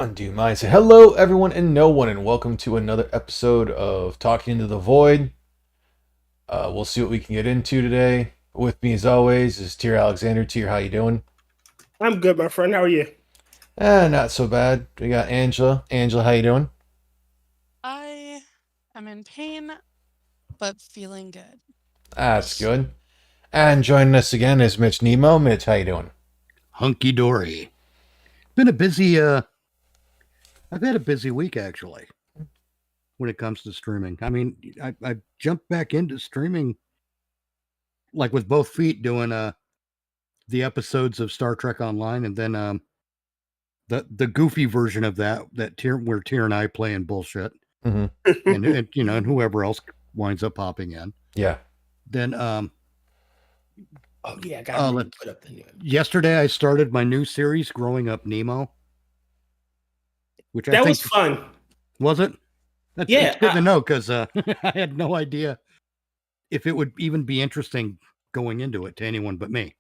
Undo mine. Say hello, everyone and no one, and welcome to another episode of Talking into the Void. We'll see what we can get into today. With me, as always, is Tier Alexander. Tier, how you doing? I'm good, my friend. How are you? Not so bad. We got Angela. Angela, how you doing? I am in pain, but feeling good. That's good. And joining us again is Mitch Nemo. Mitch, how you doing? Hunky dory. Been a busy I've had a busy week actually when it comes to streaming. I mean, I jumped back into streaming like with both feet doing the episodes of Star Trek Online and then the goofy version of that tier where Tier and I play in bullshit Mm-hmm. and and whoever else winds up popping in. Yeah. Then Oh yeah, I got let- put up the new. yesterday I started my new series, Growing Up Nemo. Which I That think was fun. was it? That's Yeah, it's good to know because I had no idea if it would even be interesting going into it to anyone but me.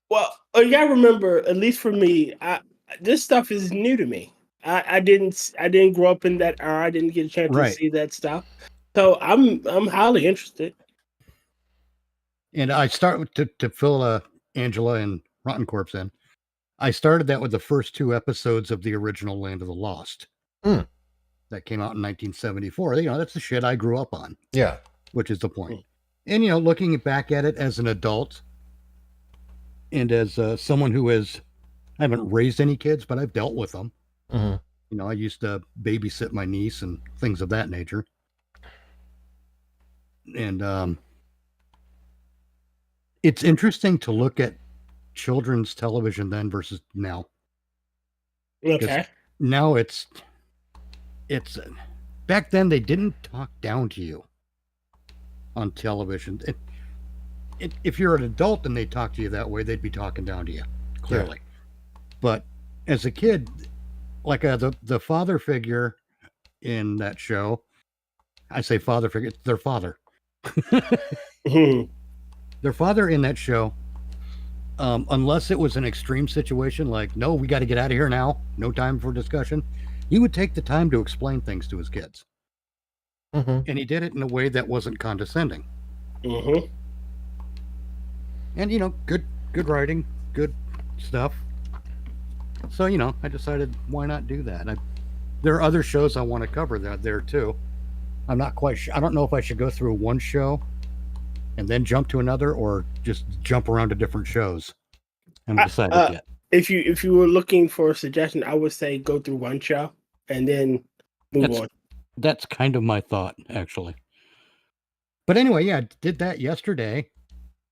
Well, you gotta remember, at least for me, this stuff is new to me. I didn't grow up in that era. I didn't get a chance Right. to see that stuff. So I'm highly interested. And I start to fill Angela and Rotten Corpse in. I started that with the first two episodes of the original Land of the Lost. Hmm. That came out in 1974. You know, that's the shit I grew up on, Yeah. which is the point. And, looking back at it as an adult and as someone who I haven't raised any kids, but I've dealt with them. Mm-hmm. I used to babysit my niece and things of that nature. And it's interesting to look at children's television then versus now. Okay. Now it's back then they didn't talk down to you on television. If you're an adult and they talk to you that way, they'd be talking down to you, clearly. But as a kid, like the father figure in that show, I say father figure, it's their father. Mhm. Their father in that show, unless it was an extreme situation like, no, we got to get out of here now, no time for discussion, he would take the time to explain things to his kids. Mm-hmm. And he did it in a way that wasn't condescending. Mhm. And, good writing, good stuff. So, I decided, why not do that? There are other shows I want to cover there too. I'm not quite sure. I don't know if I should go through one show and then jump to another or just jump around to different shows. I haven't decided yet. If you were looking for a suggestion, I would say go through one show and then move on. That's kind of my thought, actually. But anyway, yeah, I did that yesterday,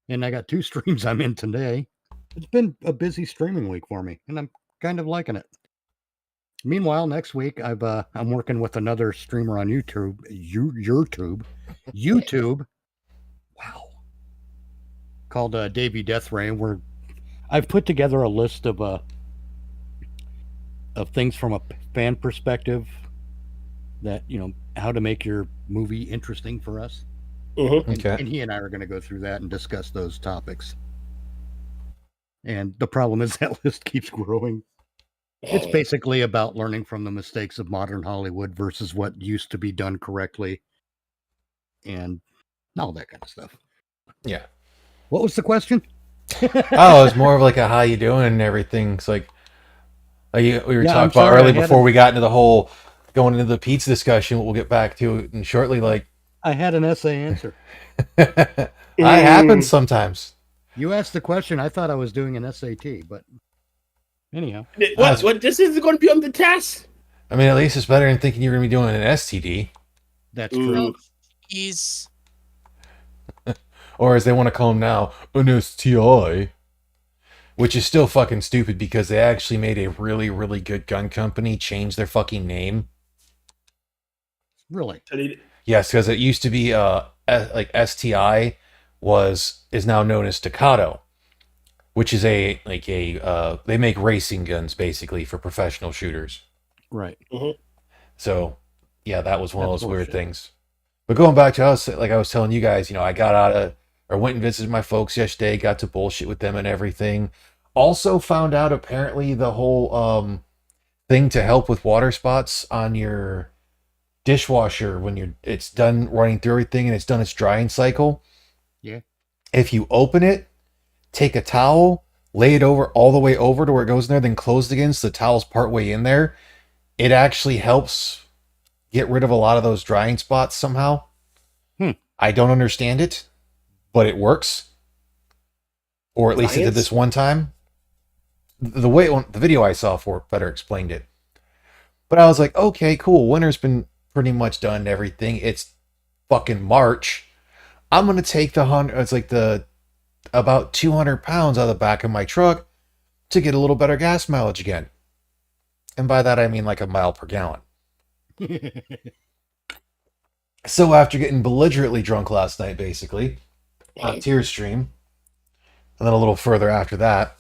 and I got 2 streams I'm in today. It's been a busy streaming week for me, and I'm kind of liking it. Meanwhile, next week I'm working with another streamer on YouTube. YouTube. Wow. Called Davey Deathray, where I've put together a list of things from a fan perspective that how to make your movie interesting for us. Mhm. Okay. And he and I are going to go through that and discuss those topics. And the problem is that list keeps growing. It's basically about learning from the mistakes of modern Hollywood versus what used to be done correctly and all that kind of stuff. Yeah. What was the question? Oh, it's more of like a how you doing and everything. It's like we were Yeah, talking I'm about sorry, early I had before a- we got into the whole going into the pizza discussion. We'll get back to it and shortly. Like I had an essay answer. that happens sometimes. You asked the question. I thought I was doing an SAT, but anyhow. What? This is going to be on the test? I mean, at least it's better than thinking you're going to be doing an STD, That's Mm. true. Oh, he's or as they want to call them now, an STI, which is still fucking stupid because they actually made a really, really good gun company change their fucking name. Really? Yes, because it used to be like STI is now known as Staccato, which is they make racing guns basically for professional shooters. Right. So yeah, that was one of That's those weird bullshit. things. But going back to us, like I was telling you guys, I got out of or went and visited my folks yesterday, got to bullshit with them and everything. Also found out apparently the whole thing to help with water spots on your dishwasher when it's done running through everything and it's done its drying cycle. Yeah. If you open it, take a towel, lay it over all the way over to where it goes in there, then close it again so the towel's part way in there. It actually helps get rid of a lot of those drying spots somehow. I don't understand it, but it works. Or at least it did this one time. The video I saw for it better explained it. But I was like, okay, cool. Winter's been pretty much done and everything. It's fucking March. I'm gonna take about 200 pounds out of the back of my truck to get a little better gas mileage again. And by that I mean like a mile per gallon. So after getting belligerently drunk last night, basically, on Tears Stream, and then a little further after that,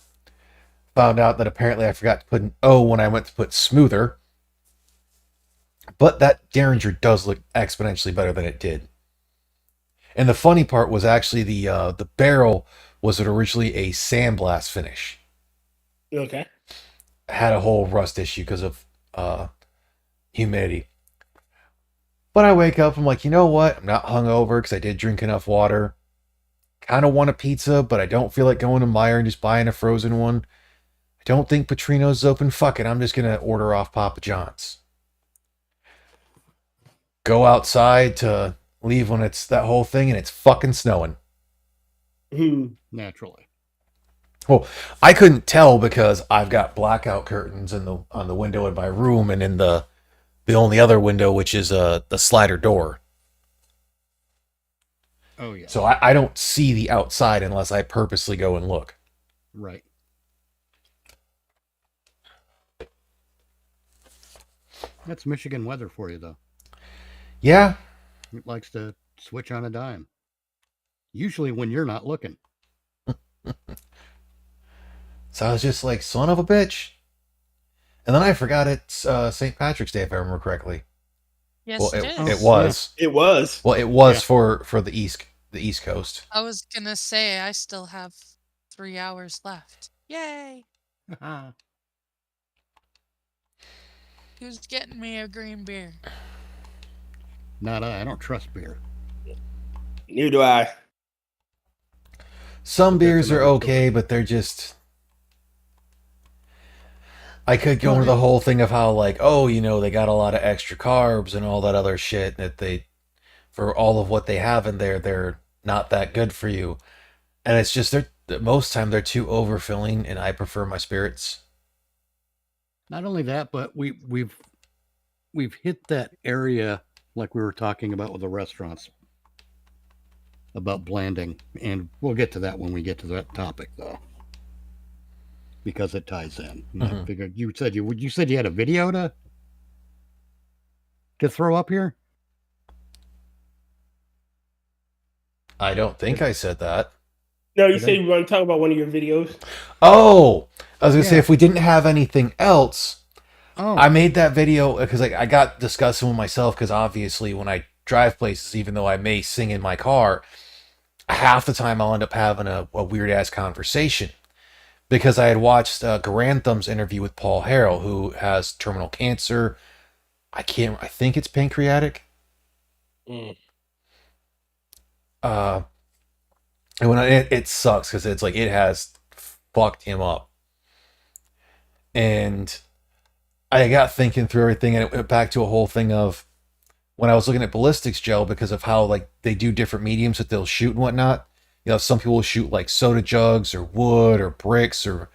found out that apparently I forgot to put an O when I went to put smoother. But that Derringer does look exponentially better than it did. And the funny part was actually the barrel was originally a sandblast finish. Okay. Had a whole rust issue because of humidity. But I wake up, I'm like, you know what? I'm not hungover because I did drink enough water. Kind of want a pizza, but I don't feel like going to Meijer and just buying a frozen one. I don't think Petrino's open. Fuck it, I'm just going to order off Papa John's. Go outside to leave when it's that whole thing and it's fucking snowing. Naturally. Well, I couldn't tell because I've got blackout curtains on the window in my room and in the only other window, which is the slider door. Oh, yeah. So I don't see the outside unless I purposely go and look. Right. That's Michigan weather for you, though. Yeah. It likes to switch on a dime. Usually when you're not looking. So I was just like, son of a bitch. And then I forgot it's St. Patrick's Day, if I remember correctly. Yes, Well, it is. it was. It was. Well, it was for the East Coast. I was gonna say I still have 3 hours left. Yay! Who's getting me a green beer? Not I don't trust beer. Neither do I. Some That's beers are another okay, story. but they're just... I could go into the whole thing of how, like, oh, you know, they got a lot of extra carbs and all that other shit that for all of what they have in there, they're not that good for you. And it's just, most time they're too overfilling, and I prefer my spirits. Not only that, but we've hit that area like we were talking about with the restaurants about blanding, and we'll get to that when we get to that topic, though, because it ties in. And I figured you said you had a video to throw up here. I don't think I said that. No, you said you want to talk about one of your videos. Oh, I was gonna say, if we didn't have anything else, Oh, I made that video because I got discussing with myself, because obviously when I drive places, even though I may sing in my car, half the time I'll end up having a weird ass conversation, because I had watched Garantham's interview with Paul Harrell, who has terminal cancer. I think it's pancreatic. And when it sucks because it's like it has fucked him up. And I got thinking through everything, and it went back to a whole thing of when I was looking at ballistics gel, because of how like they do different mediums that they'll shoot and whatnot. You know, some people will shoot like soda jugs or wood or bricks or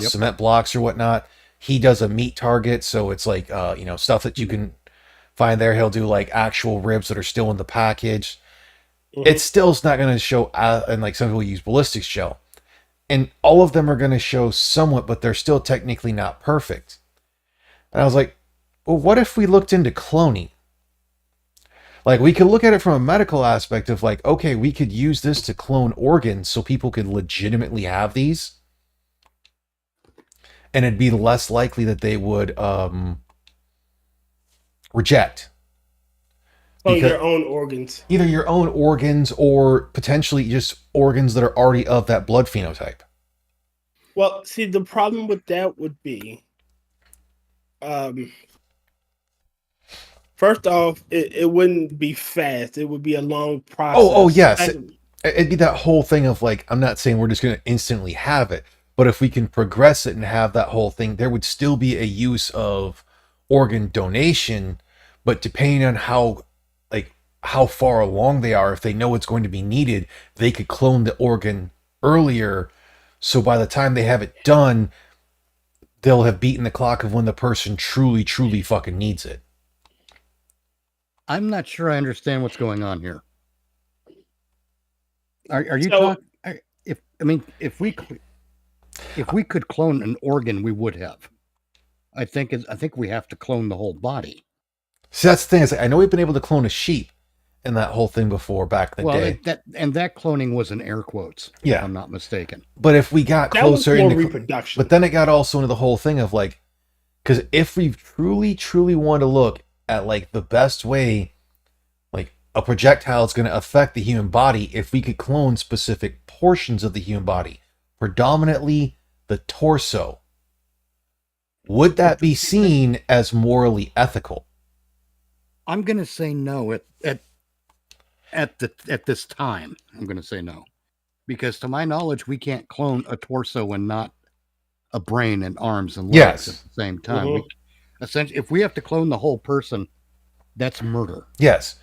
cement blocks or whatnot. He does a meat target, so it's like stuff that you can find there. He'll do like actual ribs that are still in the package. It still's not going to show, and like some people use ballistics gel, and all of them are going to show somewhat, but they're still technically not perfect. And I was like, well, what if we looked into cloning? Like, we could look at it from a medical aspect of like, okay, we could use this to clone organs so people could legitimately have these, and it'd be less likely that they would reject. On your own organs. Either your own organs or potentially just organs that are already of that blood phenotype. Well, see, the problem with that would be, first off, it wouldn't be fast. It would be a long process. Oh, yes. Second- It'd be that whole thing of like, I'm not saying we're just going to instantly have it, but if we can progress it and have that whole thing, there would still be a use of organ donation, but depending on how far along they are, if they know it's going to be needed, they could clone the organ earlier. So by the time they have it done, they'll have beaten the clock of when the person truly, truly fucking needs it. I'm not sure I understand what's going on here. Are you So- talking? If we could clone an organ, we would have. I think we have to clone the whole body. See, that's the thing. Is like, I know we've been able to clone a sheep and that whole thing before back in the day. That cloning was in air quotes. Yeah. if I'm not mistaken. But if we got that was closer more into reproduction. but then it got also into the whole thing of like, because if we truly, truly want to look at like the best way, like a projectile is going to affect the human body, if we could clone specific portions of the human body, predominantly the torso, would that be seen as morally ethical? I'm going to say no at this time. I'm going to say no, because to my knowledge, we can't clone a torso and not a brain and arms and legs Yes. at the same time. Mhm. Essentially, if we have to clone the whole person, that's murder. Yes.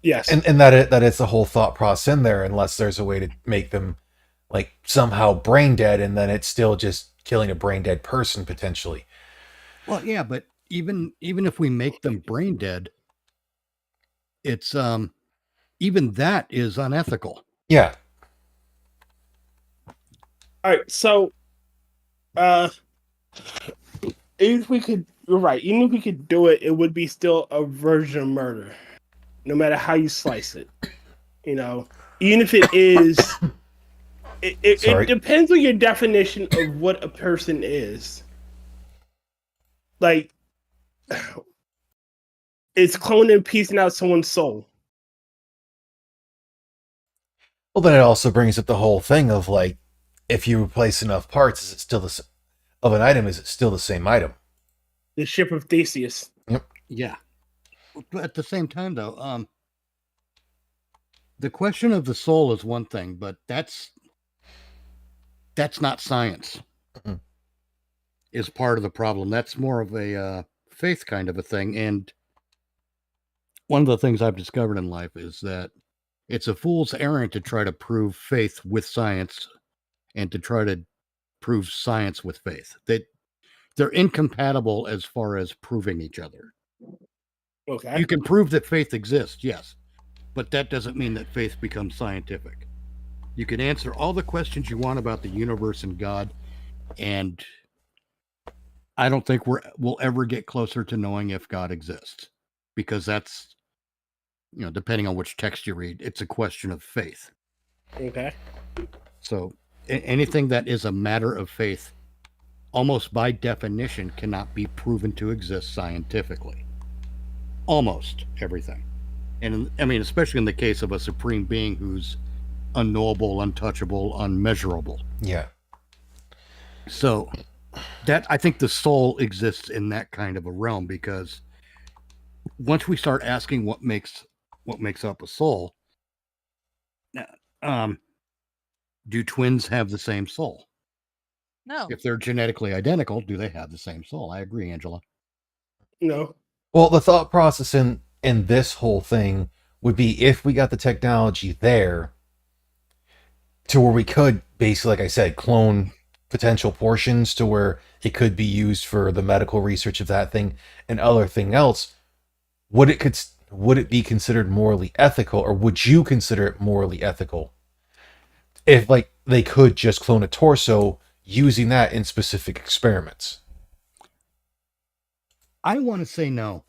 Yes. And that it's the whole thought process in there, unless there's a way to make them like somehow brain dead, and then it's still just killing a brain dead person potentially. Well, yeah, but even if we make them brain dead, it's even that is unethical. Yeah. All right, so even if we could, you're right. Even if we could do it, it would be still a version of murder, no matter how you slice it. You know, even if it is, Sorry. it depends on your definition of what a person is. Like, it's cloning, piecing out someone's soul. Well, then it also brings up the whole thing of like, if you replace enough parts, is it still of an item? Is it still the same item? The ship of Theseus. Yeah. But at the same time, though, the question of the soul is one thing, but that's not science. Mhm. Is part of the problem. That's more of a faith kind of a thing. And one of the things I've discovered in life is that it's a fool's errand to try to prove faith with science and to try to prove science with faith. They're incompatible as far as proving each other. Okay. You can prove that faith exists, yes, but that doesn't mean that faith becomes scientific. You can answer all the questions you want about the universe and God, and I don't think we'll ever get closer to knowing if God exists, because that's, depending on which text you read, it's a question of faith. Okay. So anything that is a matter of faith, almost by definition, cannot be proven to exist scientifically. Almost everything. And I mean, especially in the case of a supreme being who's unknowable, untouchable, unmeasurable. Yeah. So that, I think the soul exists in that kind of a realm, because once we start asking what makes up a soul, do twins have the same soul? No. If they're genetically identical, do they have the same soul? I agree, Angela. No. Well, the thought process in this whole thing would be, if we got the technology there to where we could basically, like I said, clone potential portions to where it could be used for the medical research of that thing and other thing else, would it be considered morally ethical, or would you consider it morally ethical if like they could just clone a torso using that in specific experiments? I want to say no.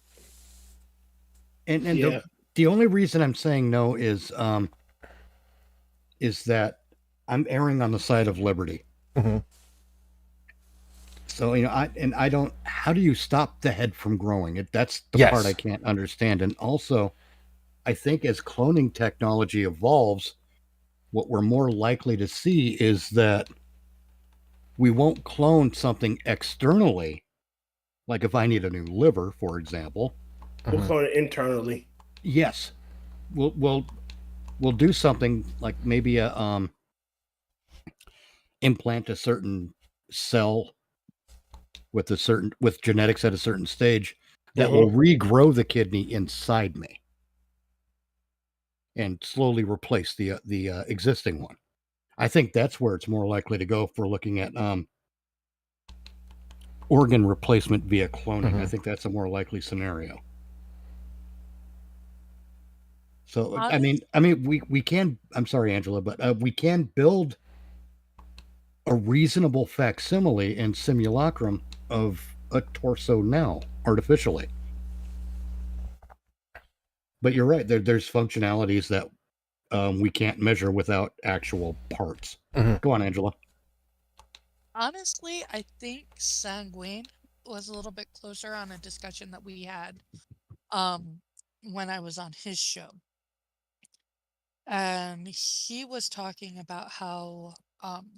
And Yeah. the only reason I'm saying no is that I'm erring on the side of liberty. Mhm. So, I don't, how do you stop the head from growing? That's the Yes. part I can't understand. And also, I think as cloning technology evolves, what we're more likely to see is that we won't clone something externally Like if I need a new liver, for example, We're Mhm. going internally. yes, we'll do something like maybe a implant a certain cell with genetics at a certain stage that will regrow the kidney inside me and slowly replace the existing one. I think that's where it's more likely to go if we're looking at organ replacement via cloning. I Mhm. think that's a more likely scenario. So Honest, we can. I'm sorry, Angela, but we can build a reasonable facsimile and simulacrum of a torso now artificially. But you're right. There's functionalities that we can't measure without actual parts. Mhm. Go on, Angela. honestly, I think Sanguine was a little bit closer on a discussion that we had um when I was on his show. And he was talking about how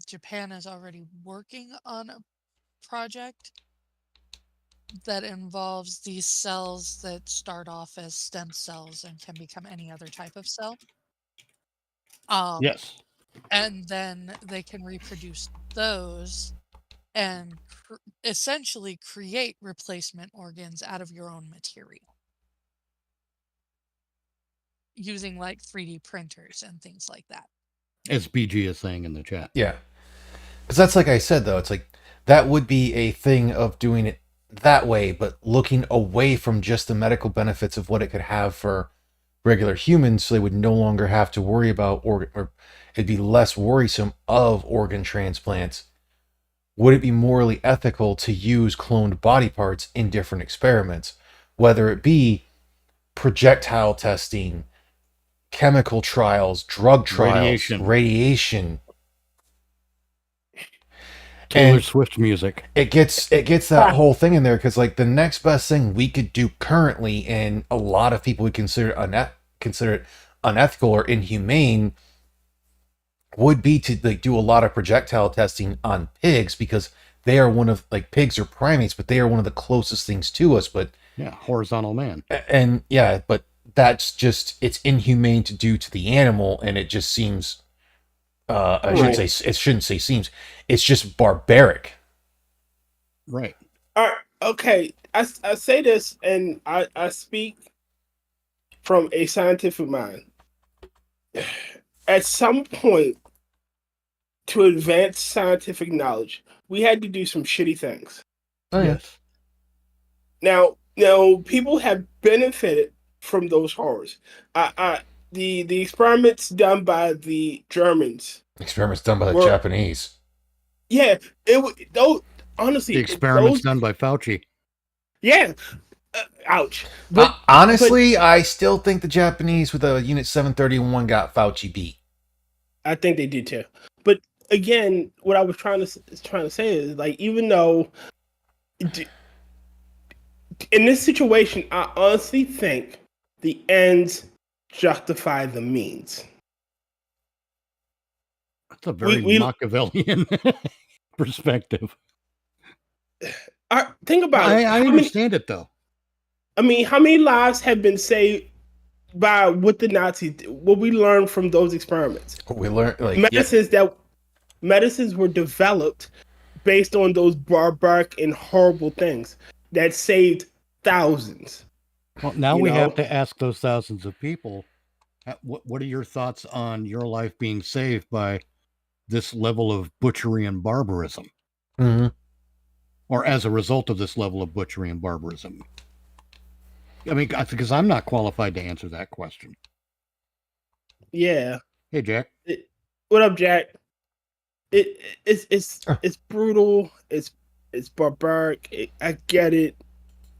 Japan is already working on a project that involves these cells that start off as stem cells and can become any other type of cell. Um, Yes. and then they can reproduce those and essentially create replacement organs out of your own material using like 3D printers and things like that. As BG is saying in the chat. Yeah. Because that's like I said, though, it's like that would be a thing of doing it that way, but looking away from just the medical benefits of what it could have for regular humans, so they would no longer have to worry about organ, or it'd be less worrisome of organ transplants. Would it be morally ethical to use cloned body parts in different experiments, whether it be projectile testing, chemical trials, drug trials, radiation? Taylor And Swift music. it gets that whole thing in there, because like the next best thing we could do currently, and a lot of people would consider it unethical or inhumane, would be to like do a lot of projectile testing on pigs, because they are one of, like, pigs are primates, but they are one of the closest things to us. But Yeah, horizontal man. and yeah, but that's just, it's inhumane to do to the animal, and it just seems I shouldn't Right. say, it shouldn't say seems, it's just barbaric. Right. All right. Okay. I say this, and I speak from a scientific mind. At some point, to advance scientific knowledge, we had to do some shitty things. Oh, yeah. Yes. Now, people have benefited from those horrors. The experiments done by the Germans. Experiments done by the Well- Japanese. Yeah, those honestly, The experiments those, done by Fauci. yeah. Ouch. But Honestly, I still think the Japanese with the Unit 731 got Fauci beat. I think they did too. But again, what I was trying to say is, like, even though in this situation, I honestly think the ends justify the means. That's a very We- Machiavellian perspective. Think about it. I understand it though. I mean, how many lives have been saved by what the Nazis did, what we learned from those experiments? We learned, like, Medicines were developed based on those barbaric and horrible things that saved thousands. Well, now You we know? have to ask those thousands of people, what are your thoughts on your life being saved by this level of butchery and barbarism, Mhm. or as a result of this level of butchery and barbarism? I mean, because I'm not qualified to answer that question. Yeah. Hey, Jack. What up, Jack? It's brutal. It's barbaric. I get it,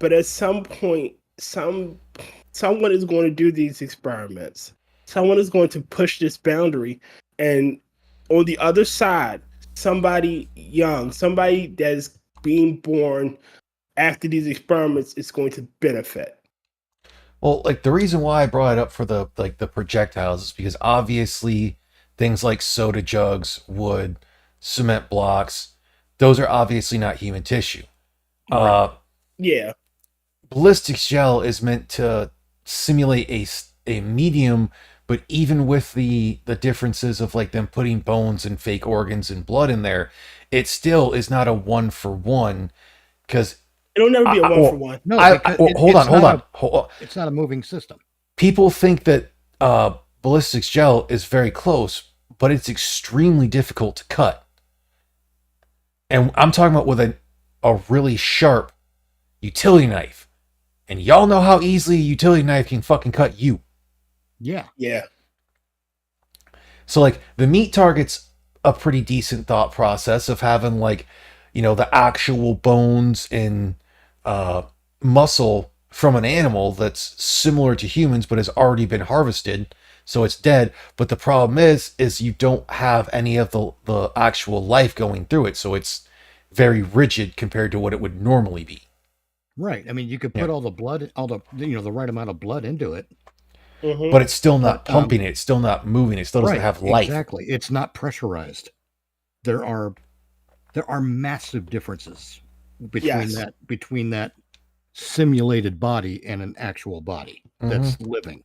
but at some point, someone is going to do these experiments. Someone is going to push this boundary, and on the other side, somebody young, somebody that is being born after these experiments is going to benefit. Well, like, the reason why I brought it up for the projectiles is because obviously things like soda jugs, wood, cement blocks, those are obviously not human tissue. Yeah. Ballistics gel is meant to simulate a medium, but even with the differences of like them putting bones and fake organs and blood in there, it still is not a 1-for-1 because It'll never be a one for well, one. No, I because well, hold on, it's hold not on, hold on. it's not a moving system. People think that ballistics gel is very close, but it's extremely difficult to cut. And I'm talking about with a really sharp utility knife. And y'all know how easily a utility knife can fucking cut you. Yeah. Yeah. So like the meat target's a pretty decent thought process of having like, the actual bones and muscle from an animal that's similar to humans but has already been harvested, so it's dead. But the problem is you don't have any of the actual life going through it, so it's very rigid compared to what it would normally be. Right. I mean, you could put all the blood, the right amount of blood into it. Mhm. But it's still not But, pumping it, it's still not moving, it still doesn't Right. have life. Exactly. It's not pressurized. There are massive differences between Yes. that simulated body and an actual body that's living.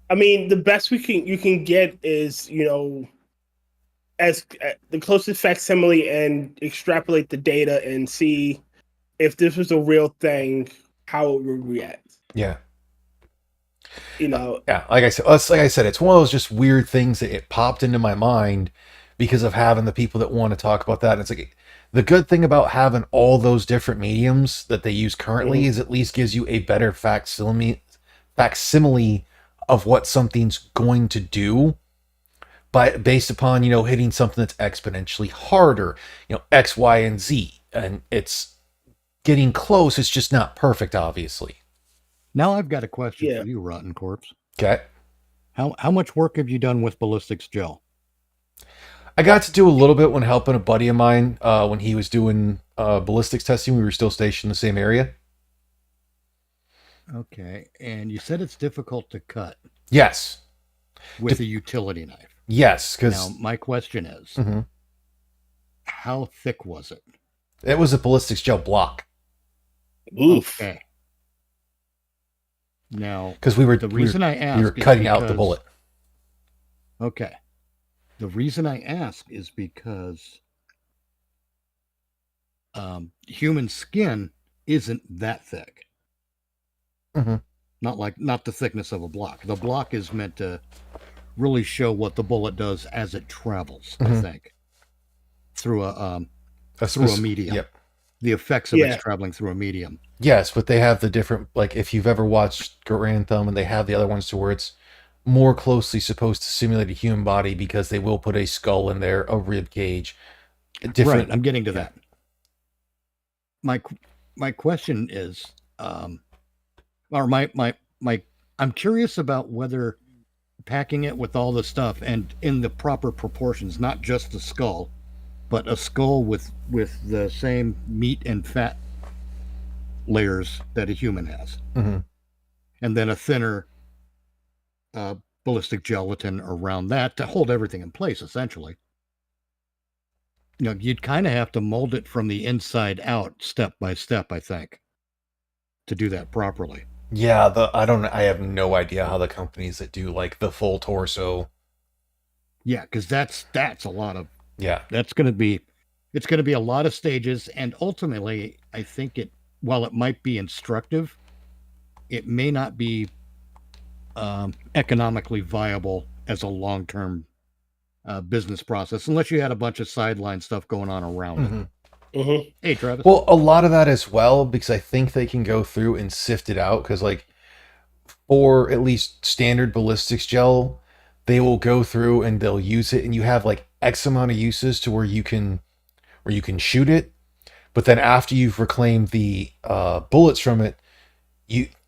I mean, the best you can get is, as the closest facsimile and extrapolate the data and see if this was a real thing, how it would react. Yeah. Yeah, Like I said, it's one of those just weird things that it popped into my mind because of having the people that want to talk about that. And it's like the good thing about having all those different mediums that they use currently is at least gives you a better facsimile of what something's going to do based upon, hitting something that's exponentially harder, X, Y, and Z. And it's getting close. It's just not perfect, obviously. Now I've got a question Yeah. for you, Rotten Corpse. Okay. How much work have you done with ballistics gel? I got to do a little bit when helping a buddy of mine when he was doing ballistics testing. We were still stationed in the same area. Okay. And you said it's difficult to cut Yes. with a utility knife. Yes, Now, because my question is, Mhm. how thick was it? it was a ballistics gel block. Oof. Okay. Now, Because we were the reason I ask we were is cutting out the because- bullet. Okay. The reason I ask is because human skin isn't that thick. Mhm. Not the thickness of a block. The block is meant to really show what the bullet does as it travels, I Mhm. think, through a spec- medium. Yep. The effects of Yeah. its traveling through a medium. Yes, but they have the different, like if you've ever watched Grand Thumb, and they have the other ones to where it's more closely supposed to simulate a human body because they will put a skull in there, a rib cage, different. Right, I'm getting to that. My question is, or my I'm curious about whether packing it with all the stuff and in the proper proportions, not just the skull, but a skull with the same meat and fat layers that a human has, Mhm. and then a thinner ballistic gelatin around that to hold everything in place, essentially. You'd kind of have to mold it from the inside out, step by step, I think, to do that properly. Yeah, I have no idea how the companies that do like the full torso. Yeah, because that's a lot of Yeah. it's going to be a lot of stages, and ultimately, I think while it might be instructive, it may not be economically viable as a long-term business process unless you had a bunch of sideline stuff going on around Mhm. it. Mhm. Hey, Travis. Well, a lot of that as well, because I think they can go through and sift it out. Because, like, for at least standard ballistics gel, they will go through and they'll use it, and you have like X amount of uses to where you can shoot it. But then after you've reclaimed the bullets from it,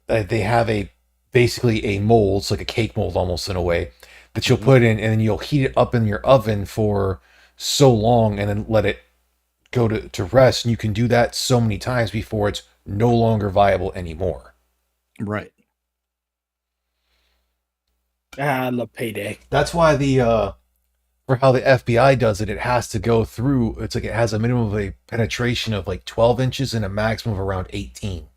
they have basically a mold, it's like a cake mold almost in a way, that you'll put in, and then you'll heat it up in your oven for so long, and then let it go to rest. And you can do that so many times before it's no longer viable anymore. Right. I love Payday. That's why the for how the FBI does it, it has to go through. It's like it has a minimum of a penetration of like 12 inches and a maximum of around 18.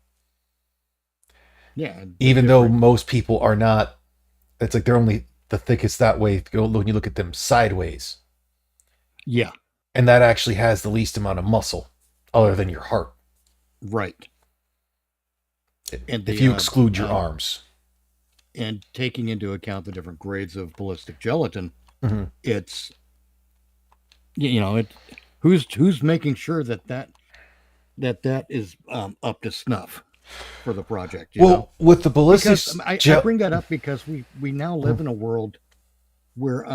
Yeah. Even though most people are not, it's like they're only the thickest that way when you look at them sideways. Yeah. And that actually has the least amount of muscle other than your heart. Right. And if you exclude your arms. And taking into account the different grades of ballistic gelatin, Mm-hmm. it's, who's making sure that is up to snuff for the project. You know? With the ballistic, because, I bring that up because we now live in a world where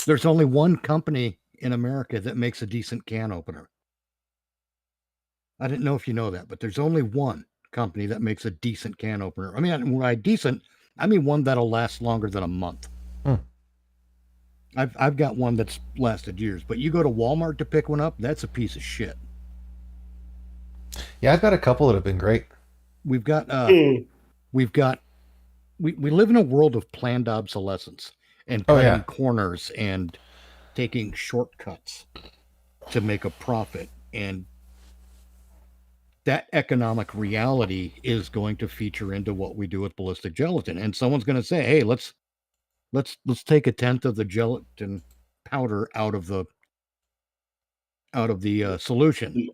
there's only one company in America that makes a decent can opener. I didn't know if you know that, but there's only one company that makes a decent can opener. I mean, by decent, I mean one that'll last longer than a month. I've got one that's lasted years, but you go to Walmart to pick one up, that's a piece of shit. Yeah, I've got a couple that have been great. We live in a world of planned obsolescence and cutting corners and taking shortcuts to make a profit, and that economic reality is going to feature into what we do with ballistic gelatin. And someone's going to say, hey, let's take 1/10 of the gelatin powder out of the solution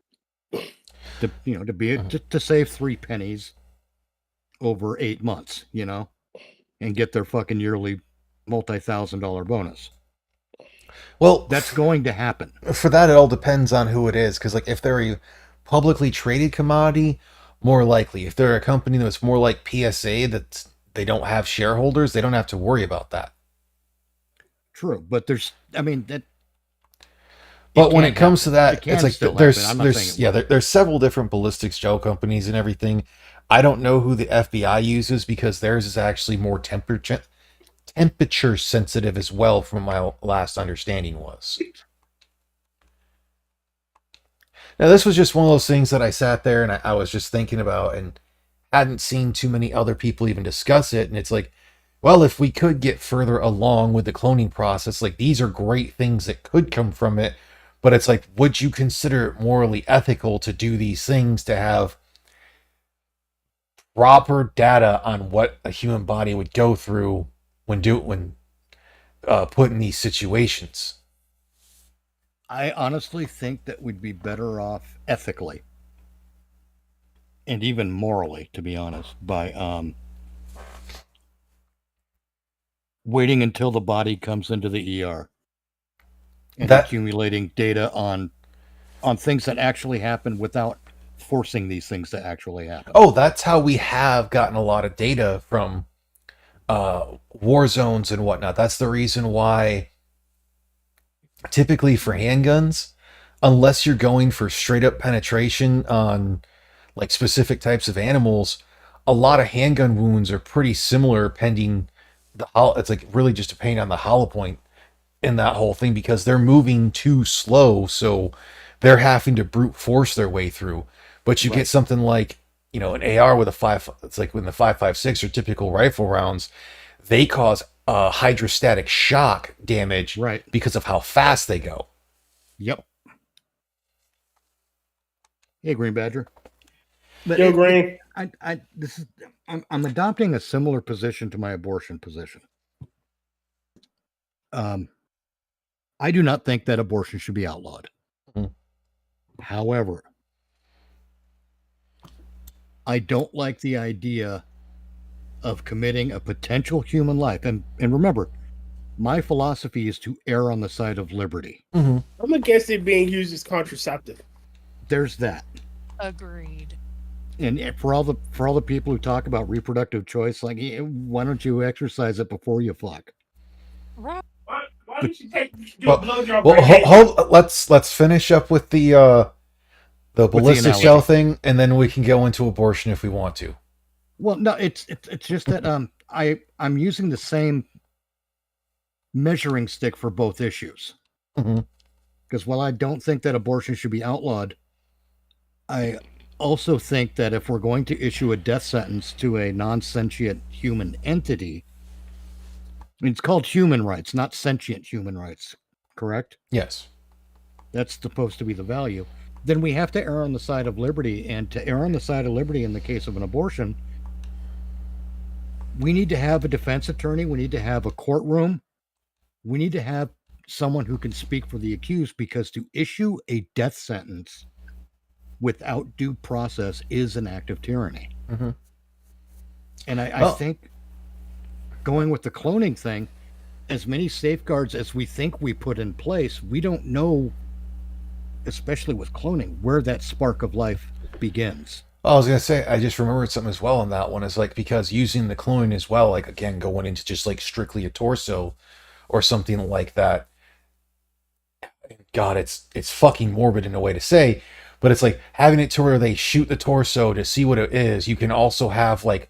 to save 3 pennies over 8 months, and get their fucking yearly multi-$1,000 bonus. Well, that's going to happen. For that, it all depends on who it is. Because like if they're a publicly traded commodity, more likely. If they're a company that's more like PSA, that they don't have shareholders, they don't have to worry about that. True, but there's when it comes to that, it's like there's several different ballistics gel companies and everything. I don't know who the FBI uses because theirs is actually more temperature sensitive as well, from my last understanding was. Now, this was just one of those things that I sat there and I was just thinking about and hadn't seen too many other people even discuss it. And it's like, well, if we could get further along with the cloning process, like these are great things that could come from it. But it's like, would you consider it morally ethical to do these things, to have proper data on what a human body would go through when put in these situations? I honestly think that we'd be better off ethically and even morally, to be honest, by waiting until the body comes into the ER and accumulating data on things that actually happen without forcing these things to actually happen. Oh, that's how we have gotten a lot of data from war zones and whatnot. That's the reason why typically for handguns, unless you're going for straight up penetration on like specific types of animals, a lot of handgun wounds are pretty similar, pending it's like really just depending on the hollow point in that whole thing, because they're moving too slow, so they're having to brute force their way through. But you get something like, an AR with it's like when the 5.56 or typical rifle rounds, they cause hydrostatic shock damage, because of how fast they go. Yep. Hey, Green Badger. Yo, Green. I'm adopting a similar position to my abortion position. I do not think that abortion should be outlawed. Mm-hmm. However, I don't like the idea of committing a potential human life. And remember, my philosophy is to err on the side of liberty. I'm against it being used as contraceptive. There's that. Agreed. And for all the people who talk about reproductive choice, like, why don't you exercise it before you fuck? Right. Why don't you do a blowjob? Hold. Let's finish up with the ballistic gel thing, and then we can go into abortion if we want to. Well, no, it's just that I'm using the same measuring stick for both issues. Because while I don't think that abortion should be outlawed, I also think that if we're going to issue a death sentence to a non-sentient human entity, mean, it's called human rights, not sentient human rights, correct? Yes. That's supposed to be the value. Then we have to err on the side of liberty. And to err on the side of liberty in the case of an abortion, we need to have a defense attorney. We need to have a courtroom. We need to have someone who can speak for the accused, because to issue a death sentence without due process is an act of tyranny. Mhm. And I Well- think going with the cloning thing, as many safeguards as we think we put in place, we don't know, especially with cloning, where that spark of life begins. I was gonna say, I just remembered something as well on that one. Is like, because using the clone as well, like again going into just like strictly a torso or something like that. God, it's fucking morbid in a way to say, but it's like having it to where they shoot the torso to see what it is. You can also have like,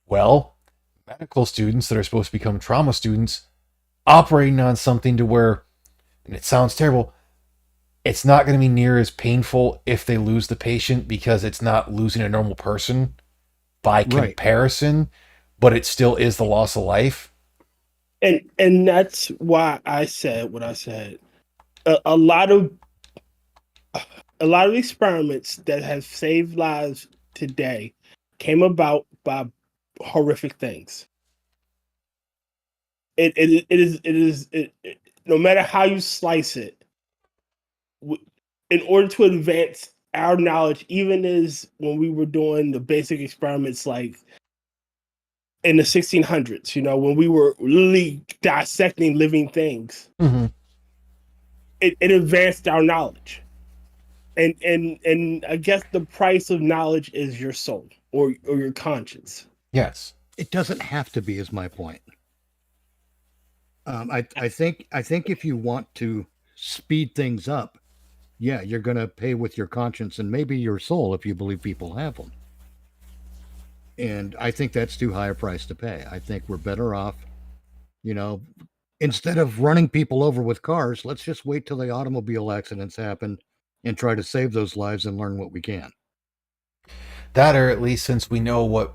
well, medical students that are supposed to become trauma students operating on something to where, and it sounds terrible, it's not going to be near as painful if they lose the patient, because it's not losing a normal person by Right. comparison, but it still is the loss of life. And that's why I said what I said. A lot of experiments that have saved lives today came about by horrific things. No matter how you slice it, in order to advance our knowledge, even as when we were doing the basic experiments, like in the 1600s, when we were really dissecting living things, Mm-hmm. it advanced our knowledge. And I guess the price of knowledge is your soul or your conscience. Yes. It doesn't have to be, is my point. I think if you want to speed things up, yeah, you're going to pay with your conscience and maybe your soul if you believe people have them. And I think that's too high a price to pay. I think we're better off, instead of running people over with cars, let's just wait till the automobile accidents happen and try to save those lives and learn what we can. That, or at least since we know what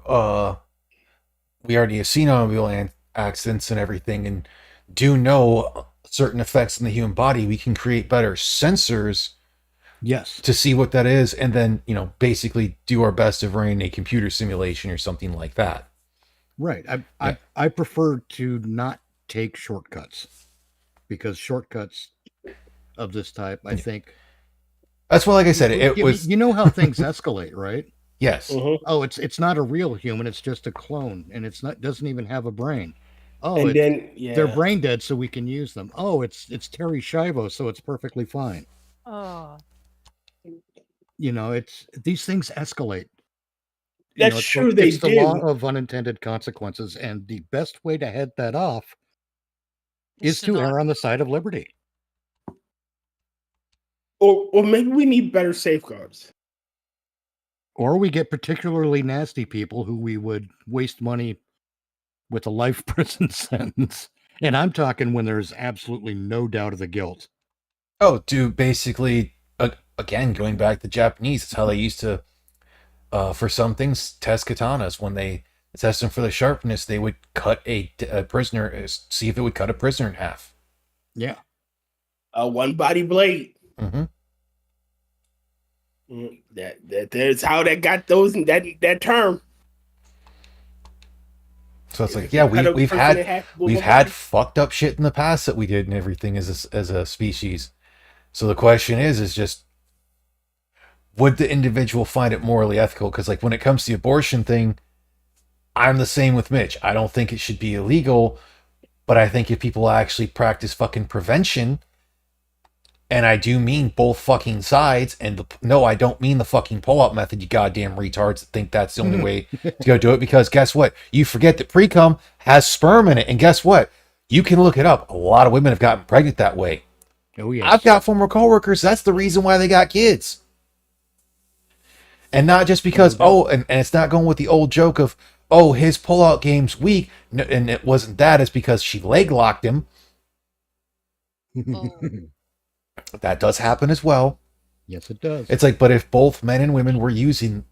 we already have seen automobile accidents and everything, and do know certain effects in the human body, we can create better sensors Yes. to see what that is, and then basically do our best to run a computer simulation or something like that. Right. I prefer to not take shortcuts, because shortcuts of this type, I think, That's why, like I said, it was you know how things escalate, right? yes. Oh, it's not a real human, it's just a clone, and doesn't even have a brain. Oh, And then they're brain dead, so we can use them. Oh, it's Terry Schiavo, so it's perfectly fine. Oh, It's these things escalate. That's true, they It's the do. law of unintended consequences, and the best way to head that off is to not- err on the side of liberty. Or maybe we need better safeguards. Or we get particularly nasty people who we would waste money with a life prison sentence. And I'm talking when there's absolutely no doubt of the guilt. Oh, dude, basically, again, going back to Japanese, it's how they used to, for some things, test katanas. When they test them for the sharpness, they would cut a prisoner, see if it would cut a prisoner in half. Yeah. A one body blade. Mm-hmm. That's how that got that term. So it's like, yeah, Cut a we've person had in half with we've one had body. fucked up shit in the past that we did and everything as a species. So the question is just, would the individual find it morally ethical? Because like when it comes to the abortion thing, I'm the same with Mitch. I don't think it should be illegal, but I think if people actually practice fucking prevention, and I do mean both fucking sides, and no, I don't mean the fucking pull-out method, you goddamn retards that think that's the only way to go do it, because guess what? You forget that pre-cum has sperm in it, and guess what? You can look it up. A lot of women have gotten pregnant that way. Oh, yes. I've got former coworkers, that's the reason why they got kids. And not just because, and it's not going with the old joke of, oh, his pull-out game's weak, and it wasn't that, it's because she leg locked him. oh. That does happen as well. Yes, it does. It's like, but if both men and women were using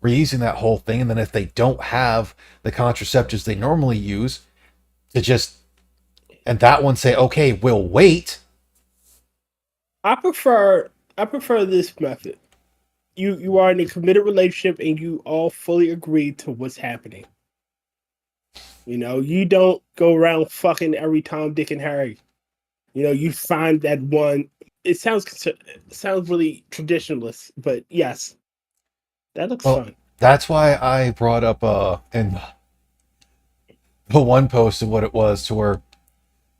that whole thing, and then if they don't have the contraceptives they normally use, to just and that one say, okay, we'll wait. I prefer this method. You are in a committed relationship and you all fully agree to what's happening. You know, you don't go around fucking every Tom, Dick, and Harry. You know, you find that one. It sounds really traditionalist, but yes, that looks Well, fun. that's why I brought up in the one post of what it was, to where,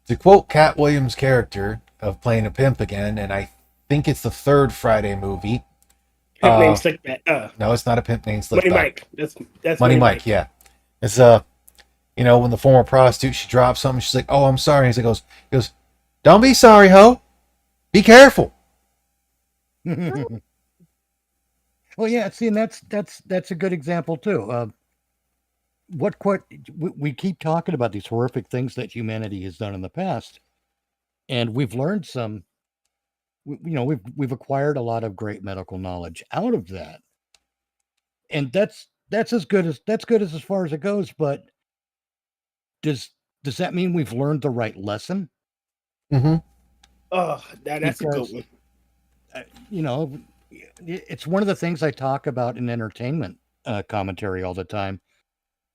to quote Cat Williams' character of playing a pimp again, and I think it's the third Friday movie. Pimp name Slickback. No, it's not a pimp named Money Slickback. Mike. That's Money Mike, yeah. It's you know, when the former prostitute, she drops something, she's like, "Oh, I'm sorry." And he goes, "Don't be sorry, ho. Be careful." Well, yeah. See, and that's a good example too. We keep talking about these horrific things that humanity has done in the past, and we've learned some. You know, we've acquired a lot of great medical knowledge out of that, and that's good as far as it goes. But does that mean we've learned the right lesson? Mm-hmm. Oh, that's a good Because one. you know, it's one of the things I talk about in entertainment commentary all the time,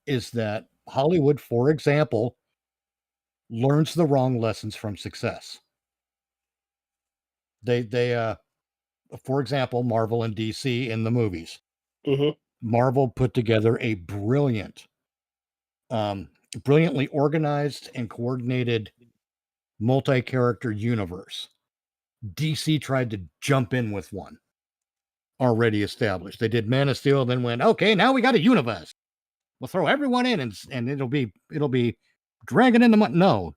is that Hollywood, for example, learns the wrong lessons from success. They for example, Marvel and DC in the movies. Hmm. Marvel put together a um, brilliantly organized and coordinated multi-character universe. DC tried to jump in with one already established. They did Man of Steel, then went, okay, now we got a universe. We'll throw everyone in, and it'll be dragging in the money. No,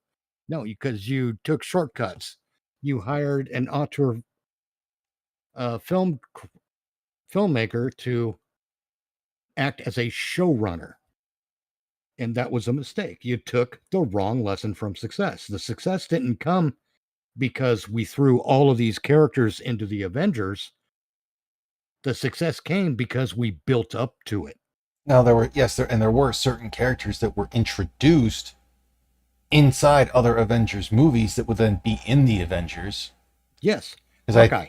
because you took shortcuts. You hired an auteur filmmaker to act as a showrunner, and that was a mistake. You took the wrong lesson from success. The success didn't come because we threw all of these characters into the Avengers. The success came because we built up to it. Now there were certain characters that were introduced inside other Avengers movies that would then be in the Avengers. Yes, Because Hawkeye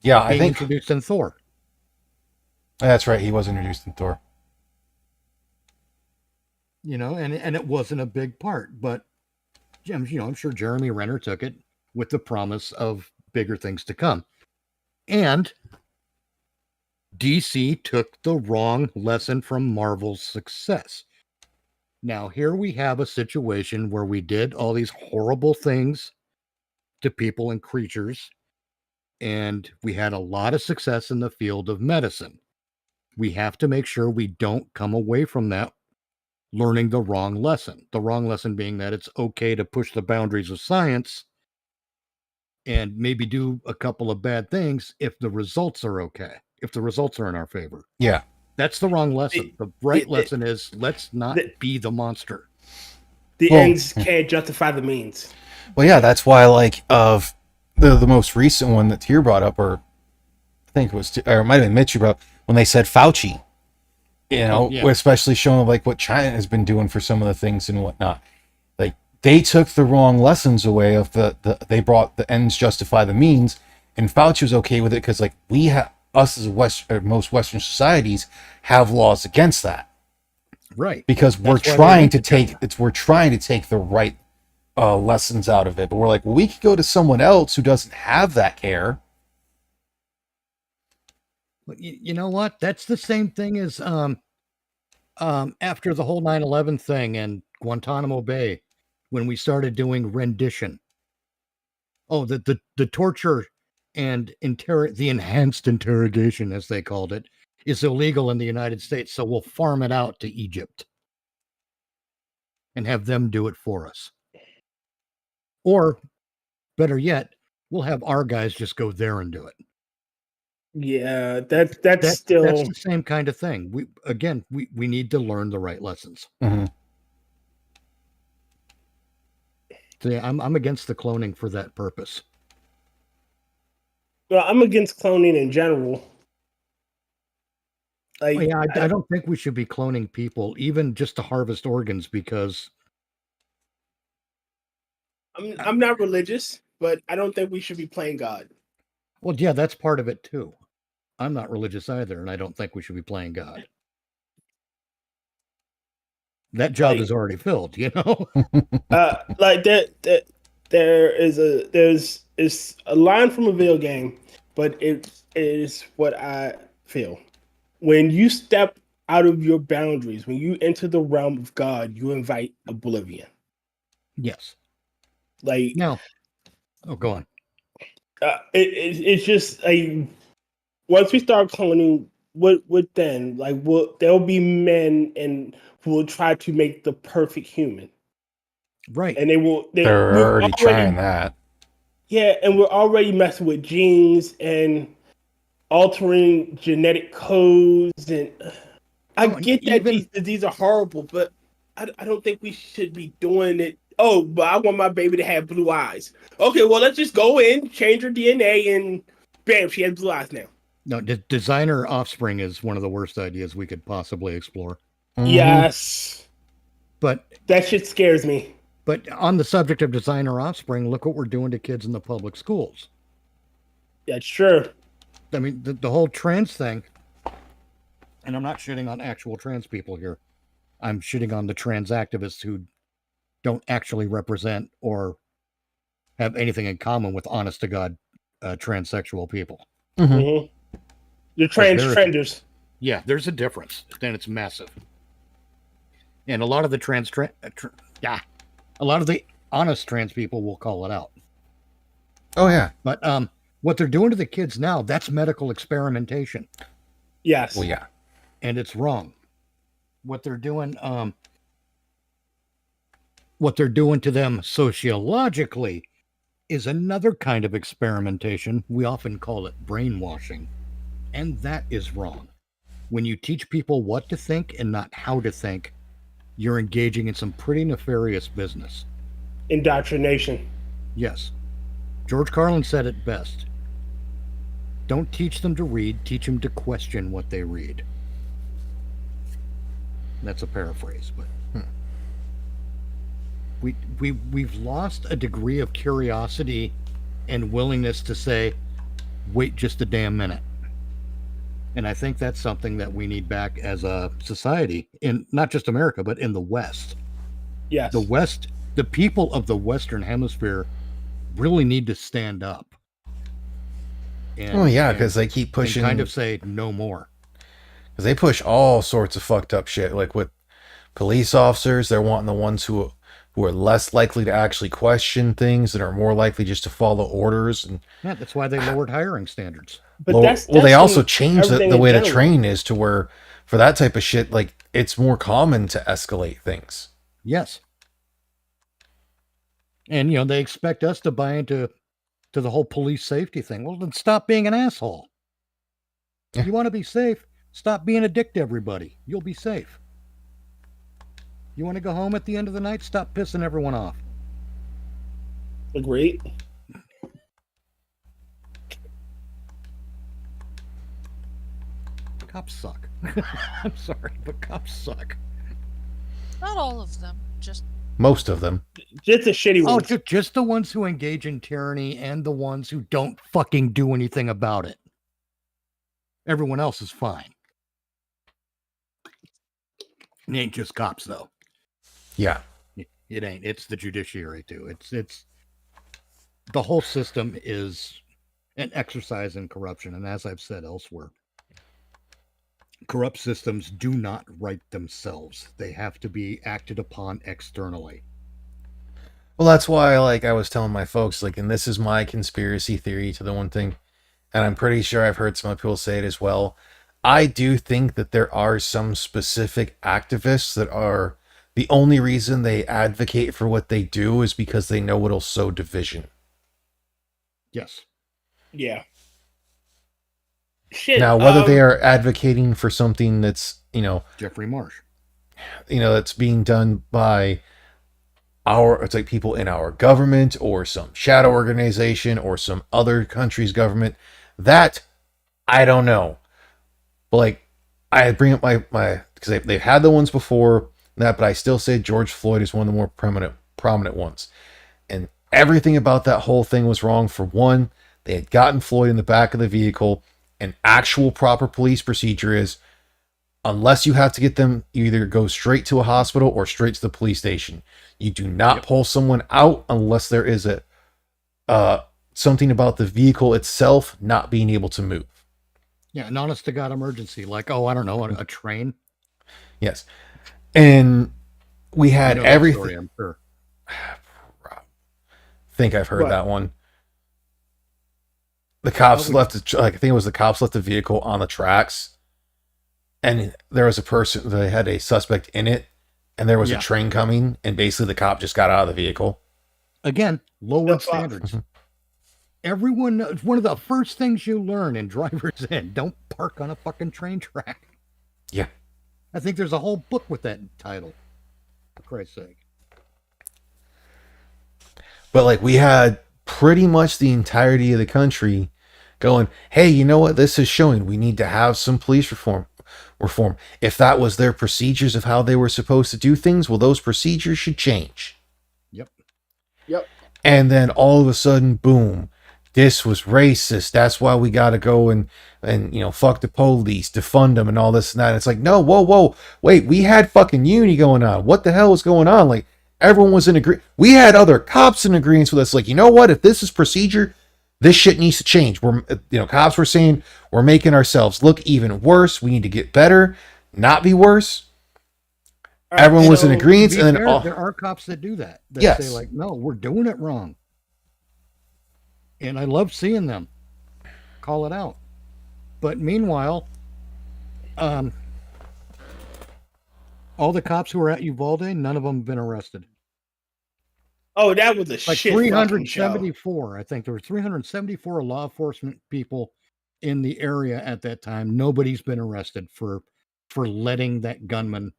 I being think introduced in Thor. that's right. He was introduced in Thor. You know, and it wasn't a big part, but I'm sure Jeremy Renner took it with the promise of bigger things to come. And DC took the wrong lesson from Marvel's success. Now, here we have a situation where we did all these horrible things to people and creatures, and we had a lot of success in the field of medicine. We have to make sure we don't come away from that learning the wrong lesson. The wrong lesson being that it's okay to push the boundaries of science and maybe do a couple of bad things if the results are okay, if the results are in our favor. Yeah. That's the wrong lesson. The right lesson is, let's not be the monster. The ends can't justify the means. Well, yeah, that's why, like, of the most recent one that Tier brought up, or I think it was, or it might have been Mitch who brought up, when they said Fauci, you know, especially showing like what China has been doing for some of the things and whatnot. Like, they took the wrong lessons away of they brought the ends justify the means, and Fauci was okay with it because, like, we have, us as most Western societies have laws against that. Right. Because we're trying to take the right lessons out of it, but we're like, well, we could go to someone else who doesn't have that care. But you know what? That's the same thing as after the whole 9/11 thing and Guantanamo Bay, when we started doing rendition. Oh, the torture and the enhanced interrogation, as they called it, is illegal in the United States, so we'll farm it out to Egypt and have them do it for us. Or, better yet, we'll have our guys just go there and do it. Yeah, that's still the same kind of thing. We need to learn the right lessons. Mm-hmm. So yeah, I'm against the cloning for that purpose. Well, I'm against cloning in general. Like, I don't think we should be cloning people, even just to harvest organs, because I'm not religious, but I don't think we should be playing God. Well, yeah, that's part of it too. I'm not religious either, and I don't think we should be playing God. That job Like, is already filled, you know? like there's is a line from a video game, but it is what I feel. When you step out of your boundaries, when you enter the realm of God, you invite oblivion. Yes. Like, Now, oh, go on. it's just like once we start cloning, what then? Like, there'll be men and who will try to make the perfect human, Right. and They're we're already trying that. Yeah, and we're already messing with genes and altering genetic codes, and I Oh, and get that even- these are horrible, but I don't think we should be doing it. Oh, but I want my baby to have blue eyes. Okay, well, let's just go in, change her DNA, and bam, she has blue eyes now. No, designer offspring is one of the worst ideas we could possibly explore. Mhm. Yes, But that shit scares me. on the subject of designer offspring, look what we're doing to kids in the public schools. That's true. I mean, the whole trans thing, and I'm not shitting on actual trans people here. I'm shitting on the trans activists who don't actually represent or have anything in common with honest to God transsexual people. Mhm. Mm-hmm. The trans there- trenders. Yeah, there's a difference, and it's massive. And a lot of the a lot of the honest trans people will call it out. Oh yeah. But what they're doing to the kids now, that's medical experimentation, Yes. Well yeah. and it's wrong. What they're doing to them sociologically is another kind of experimentation. We often call it brainwashing, and that is wrong. When you teach people what to think and not how to think, you're engaging in some pretty nefarious business. Indoctrination. Yes. George Carlin said it best. Don't teach them to read, teach them to question what they read. That's a paraphrase, but we've lost a degree of curiosity and willingness to say, wait just a damn minute. And I think that's something that we need back as a society in not just America, but in the West. Yes. The West, the people of the Western Hemisphere really need to stand up. And, Oh yeah, and- because they keep and pushing. kind of say no more. Because they push all sorts of fucked up shit. Like with police officers, they're wanting the ones who are less likely to actually question things and are more likely just to follow orders. And Yeah, that's why they lowered hiring standards. But well, that's they also in changed everything the in way the general. train is to where for that type of shit, like it's more common to escalate things. Yes. And they expect us to buy into the whole police safety thing. Well, then stop being an asshole. Yeah. You want to be safe? Stop being a dick to everybody. You'll be safe. You want to go home at the end of the night? Stop pissing everyone off. Agreed. Cops suck. I'm sorry, but cops suck. Not all of them, just Most of them. Just a shitty Oh, one. just the ones who engage in tyranny and the ones who don't fucking do anything about it. Everyone else is fine. It ain't just cops, though. Yeah. It ain't. It's the judiciary too. It's the whole system is an exercise in corruption, and as I've said elsewhere, corrupt systems do not right themselves. They have to be acted upon externally. Well, that's why, like, I was telling my folks, like, and this is my conspiracy theory to the one thing, and I'm pretty sure I've heard some people say it as well. I do think that there are some specific activists that are the only reason they advocate for what they do is because they know it'll sow division. Yes. Yeah. Shit. Now, whether they are advocating for something that's, Jeffrey Marsh. that's being done by it's like people in our government or some shadow organization or some other country's government, that I don't know. But like, I bring up my because they've had the ones before that, but I still say George Floyd is one of the more prominent ones. And Everything about that whole thing was wrong. For one, they had gotten Floyd in the back of the vehicle. An actual proper police procedure is, unless you have to get them, you either go straight to a hospital or straight to the police station. You do not pull someone out unless there is a something about the vehicle itself not being able to move. Yeah, an honest to God emergency, like, oh, I don't know, a train. Yes. And we had You know that everything. story, I'm sure. Think I've heard What? that one. The cops left, I think it was the cops left the vehicle on the tracks, and there was a person, they had a suspect in it, and there was a train coming, and basically the cop just got out of the vehicle. Again, lowered The fuck? standards. Everyone knows, one of the first things you learn in driver's ed, don't park on a fucking train track. Yeah. I think there's a whole book with that title, for Christ's sake. But like, we had pretty much the entirety of the country going, hey, you know what? This is showing we need to have some police reform. If that was their procedures of how they were supposed to do things, well, those procedures should change. Yep. And then all of a sudden, boom, this was racist. That's why we got to go and fuck the police, defund them and all this and that. It's like, no, whoa, wait, we had fucking unity going on. What the hell was going on? Like, everyone was in agreement. We had other cops in agreement with us. Like, you know what? If this is procedure, this shit needs to change. Cops were saying we're making ourselves look even worse. We need to get better, not be worse. Everyone was in agreement. And then there are cops that do that. That Yes. say like, no, we're doing it wrong. And I love seeing them call it out. But meanwhile, all the cops who were at Uvalde, none of them have been arrested. Oh, that was a Like shit fucking show. 374, I think there were 374 law enforcement people in the area at that time. Nobody's been arrested for letting that gunman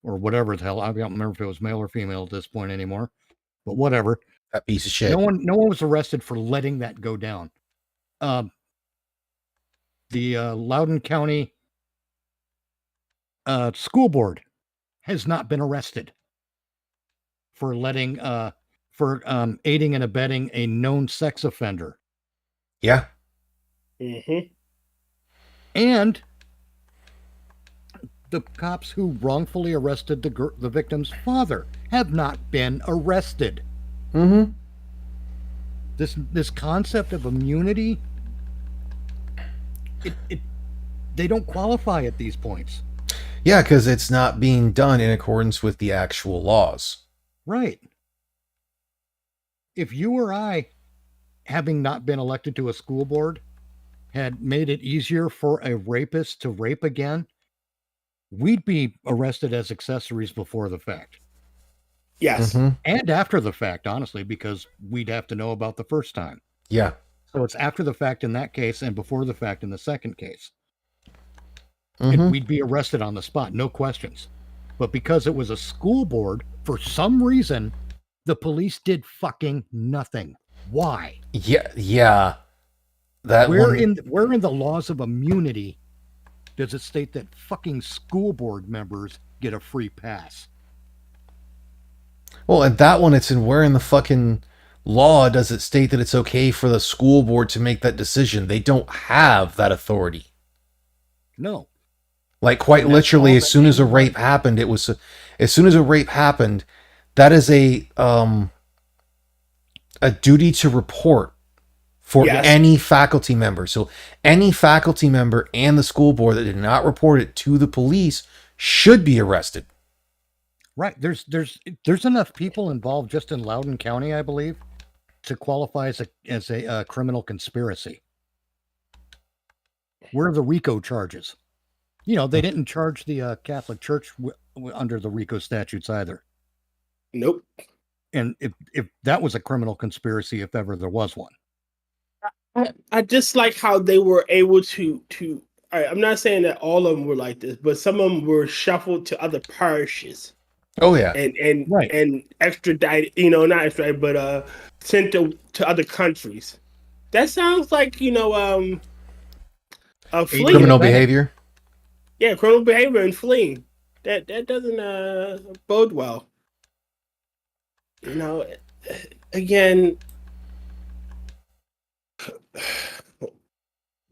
or whatever the hell. I don't remember if it was male or female at this point anymore, but whatever. that piece of shit. No one was arrested for letting that go down. The Loudoun County school board has not been arrested for letting aiding and abetting a known sex offender. Yeah. Mm-hmm. And the cops who wrongfully arrested the victim's father have not been arrested. Mm-hmm. This concept of immunity, they don't qualify at these points. Yeah, because it's not being done in accordance with the actual laws. Right. If you or I, having not been elected to a school board, had made it easier for a rapist to rape again, we'd be arrested as accessories before the fact. Yes. Mm-hmm. And after the fact, honestly, because we'd have to know about the first time. Yeah. So it's after the fact in that case and before the fact in the second case. Mm-hmm. And we'd be arrested on the spot, no questions. But because it was a school board, for some reason, the police did fucking nothing. Why? Yeah. That Where one, in the laws of immunity does it state that fucking school board members get a free pass? well, and that one, it's in where in the fucking law does it state that it's okay for the school board to make that decision? They don't have that authority. No. Like, quite And that's literally, all as that soon as a anyone- rape happened, as soon as a rape happened, that is a duty to report for Yes. any faculty member. So any faculty member and the school board that did not report it to the police should be arrested. Right. There's enough people involved just in Loudoun County, I believe, to qualify as a criminal conspiracy. Where are the RICO charges? You know, they didn't charge the Catholic Church under the RICO statutes either. Nope. And if that was a criminal conspiracy, if ever there was one. I just like how they were able to. I'm not saying that all of them were like this, but some of them were shuffled to other parishes Oh yeah. and Right. and extradited. Not extradited, but sent to other countries. That sounds like a fleeing. Criminal Bennett. behavior. Yeah, criminal behavior and fleeing. That doesn't bode well. again,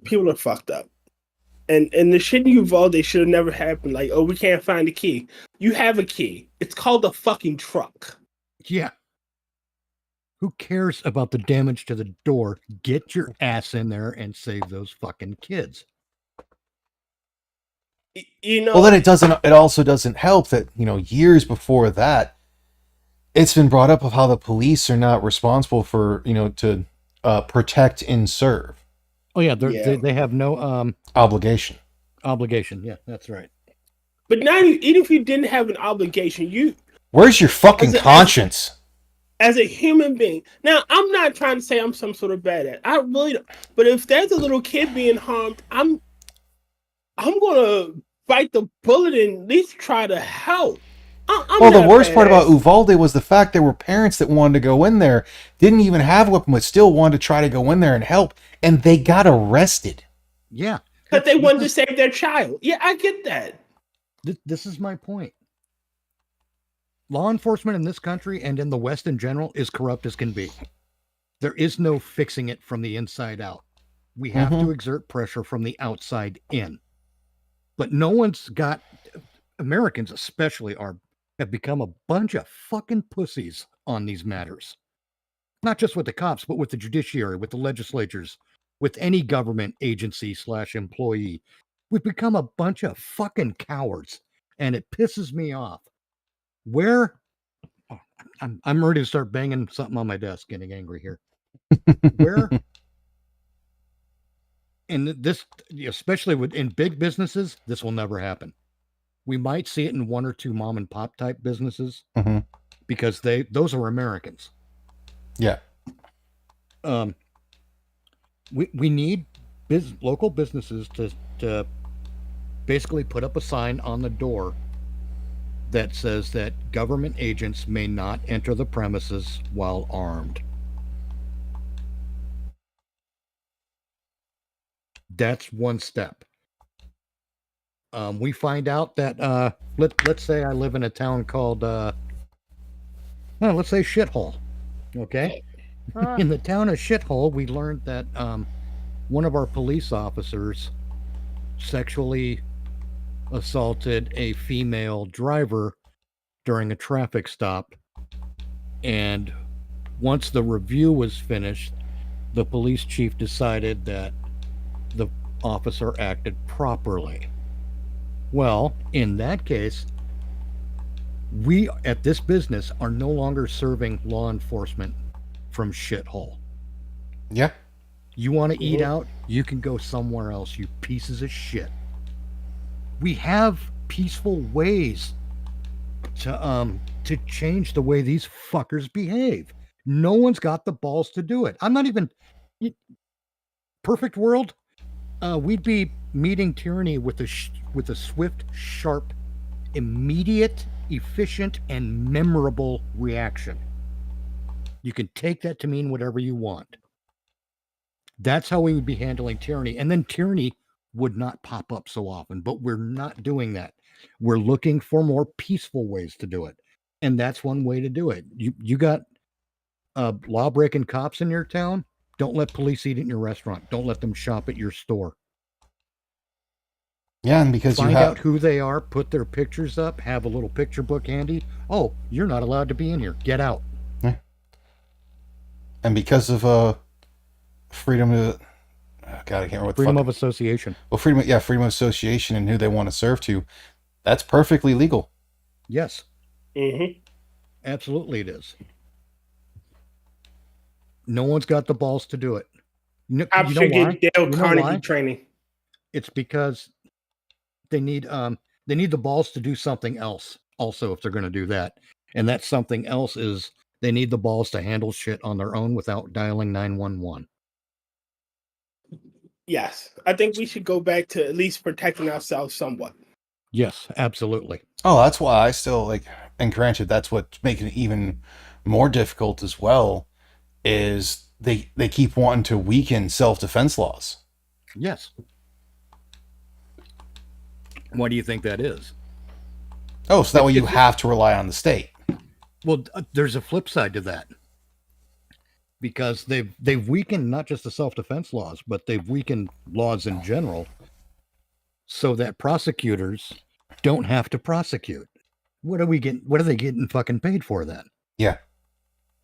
people are fucked up. And the shit in Uvalde should have never happened. Like, oh, we can't find the key. You have a key. It's called a fucking truck. Yeah. Who cares about the damage to the door? Get your ass in there and save those fucking kids. You know. Well, then it also doesn't help that, years before that, it's been brought up of how the police are not responsible for, to protect and serve. Oh yeah, Yeah. they have no Obligation. obligation. Yeah, that's right. But now, even if you didn't have an obligation, Where's your fucking conscience? as a human being. Now, I'm not trying to say I'm some sort of badass. I really don't. But if there's a little kid being harmed, I'm gonna bite the bullet and at least try to help. Well, the worst part about Uvalde was the fact there were parents that wanted to go in there, didn't even have a weapon, but still wanted to try to go in there and help, and they got arrested. Yeah. But they wanted to save their child. Yeah, I get that. This is my point. Law enforcement in this country and in the West in general is corrupt as can be. There is no fixing it from the inside out. We have to exert pressure from the outside in. But no one's got, Americans especially have become a bunch of fucking pussies on these matters. Not just with the cops, but with the judiciary, with the legislatures, with any government agency / employee. We've become a bunch of fucking cowards, and it pisses me off. I'm ready to start banging something on my desk, getting angry here. And this, especially in big businesses, this will never happen. We might see it in one or two mom and pop type businesses because those are Americans. Yeah. We need local businesses to basically put up a sign on the door that says that government agents may not enter the premises while armed. That's one step. We find out that let's say I live in a town called let's say Shithole. Okay. In the town of Shithole, we learned that one of our police officers sexually assaulted a female driver during a traffic stop. And once the review was finished, the police chief decided that the officer acted properly. Well, in that case, we at this business are no longer serving law enforcement from Shithole. Yeah. You want to eat out? You can go somewhere else, you pieces of shit. We have peaceful ways to change the way these fuckers behave. No one's got the balls to do it. I'm not even perfect world. We'd be meeting tyranny with a swift, sharp, immediate, efficient, and memorable reaction. You can take that to mean whatever you want. That's how we would be handling tyranny. And then tyranny would not pop up so often, but we're not doing that. We're looking for more peaceful ways to do it. And that's one way to do it. You got law-breaking cops in your town? Don't let police eat in your restaurant. Don't let them shop at your store. Yeah, and because Find out who they are, put their pictures up, have a little picture book handy. Oh, you're not allowed to be in here. Get out. Yeah. And because of freedom to I can't remember what freedom of association. Well, freedom of association and who they want to serve to. That's perfectly legal. Yes. Absolutely it is. No one's got the balls to do it. I'm sure get Dale Carnegie training. It's because they need the balls to do something else also if they're going to do that. And that something else is they need the balls to handle shit on their own without dialing 911. Yes. I think we should go back to at least protecting ourselves somewhat. Yes, absolutely. Oh, that's why I still and granted, that's what's making it even more difficult as well, is they keep wanting to weaken self-defense laws. Yes. Why do you think that is? Oh, so that way you have to rely on the state. Well, there's a flip side to that. because they've weakened not just the self-defense laws, but they've weakened laws in general so that prosecutors don't have to prosecute. What are they getting fucking paid for then? Yeah.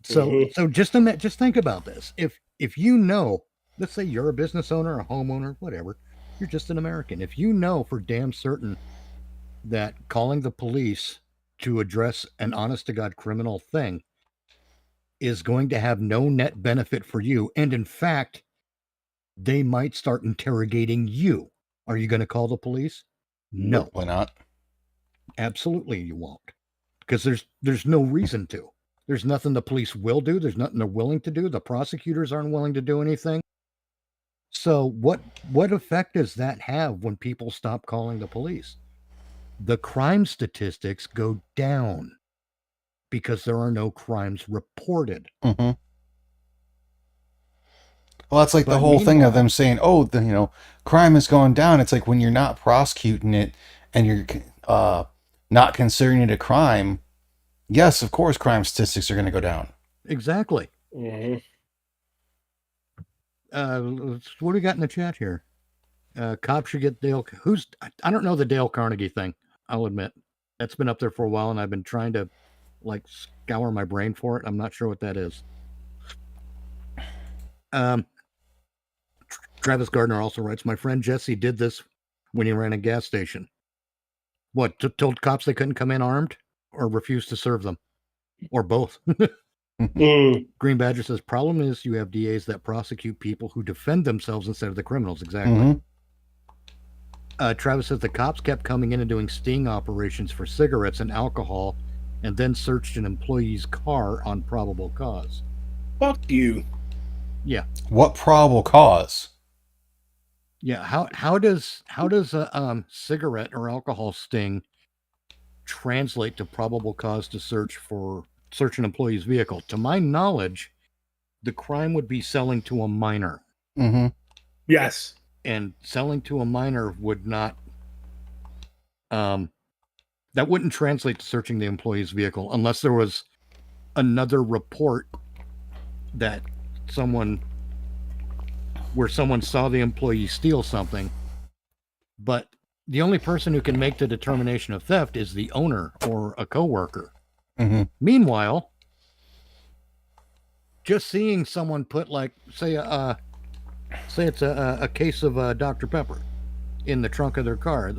So just think about this. If you know, let's say you're a business owner, a homeowner, whatever, you're just an American. If you know for damn certain that calling the police to address an honest to God criminal thing is going to have no net benefit for you, and in fact, they might start interrogating you, are you going to call the police? No, Why not? absolutely you won't, because there's no reason to. There's nothing the police will do. There's nothing they're willing to do. The prosecutors aren't willing to do anything. So what effect does that have when people stop calling the police? The crime statistics go down because there are no crimes reported. Mm-hmm. Well, that's like the But whole thing of meanwhile- them saying, "Oh, crime is going down." It's like when you're not prosecuting it and you're not considering it a crime. Yes, of course, crime statistics are going to go down. Exactly. Mhm. What do we got in the chat here? Cops should get Dale. I don't know the Dale Carnegie thing. I'll admit that's been up there for a while, and I've been trying to scour my brain for it. I'm not sure what that is. Travis Gardner also writes, my friend Jesse did this when he ran a gas station. What, told cops they couldn't come in armed or refused to serve them? Or both? Green Badger says, problem is you have DAs that prosecute people who defend themselves instead of the criminals. Exactly. Mm-hmm. Travis says the cops kept coming in and doing sting operations for cigarettes and alcohol and then searched an employee's car on probable cause. Fuck you. Yeah. What probable cause? Yeah. How does a cigarette or alcohol sting translate to probable cause to search an employee's vehicle? To my knowledge, the crime would be selling to a minor. Mm-hmm. Yes. And selling to a minor would not, that wouldn't translate to searching the employee's vehicle unless there was another report that someone saw the employee steal something. But the only person who can make the determination of theft is the owner or a coworker. Mm-hmm. Meanwhile, just seeing someone put say it's a case of Dr. Pepper in the trunk of their car,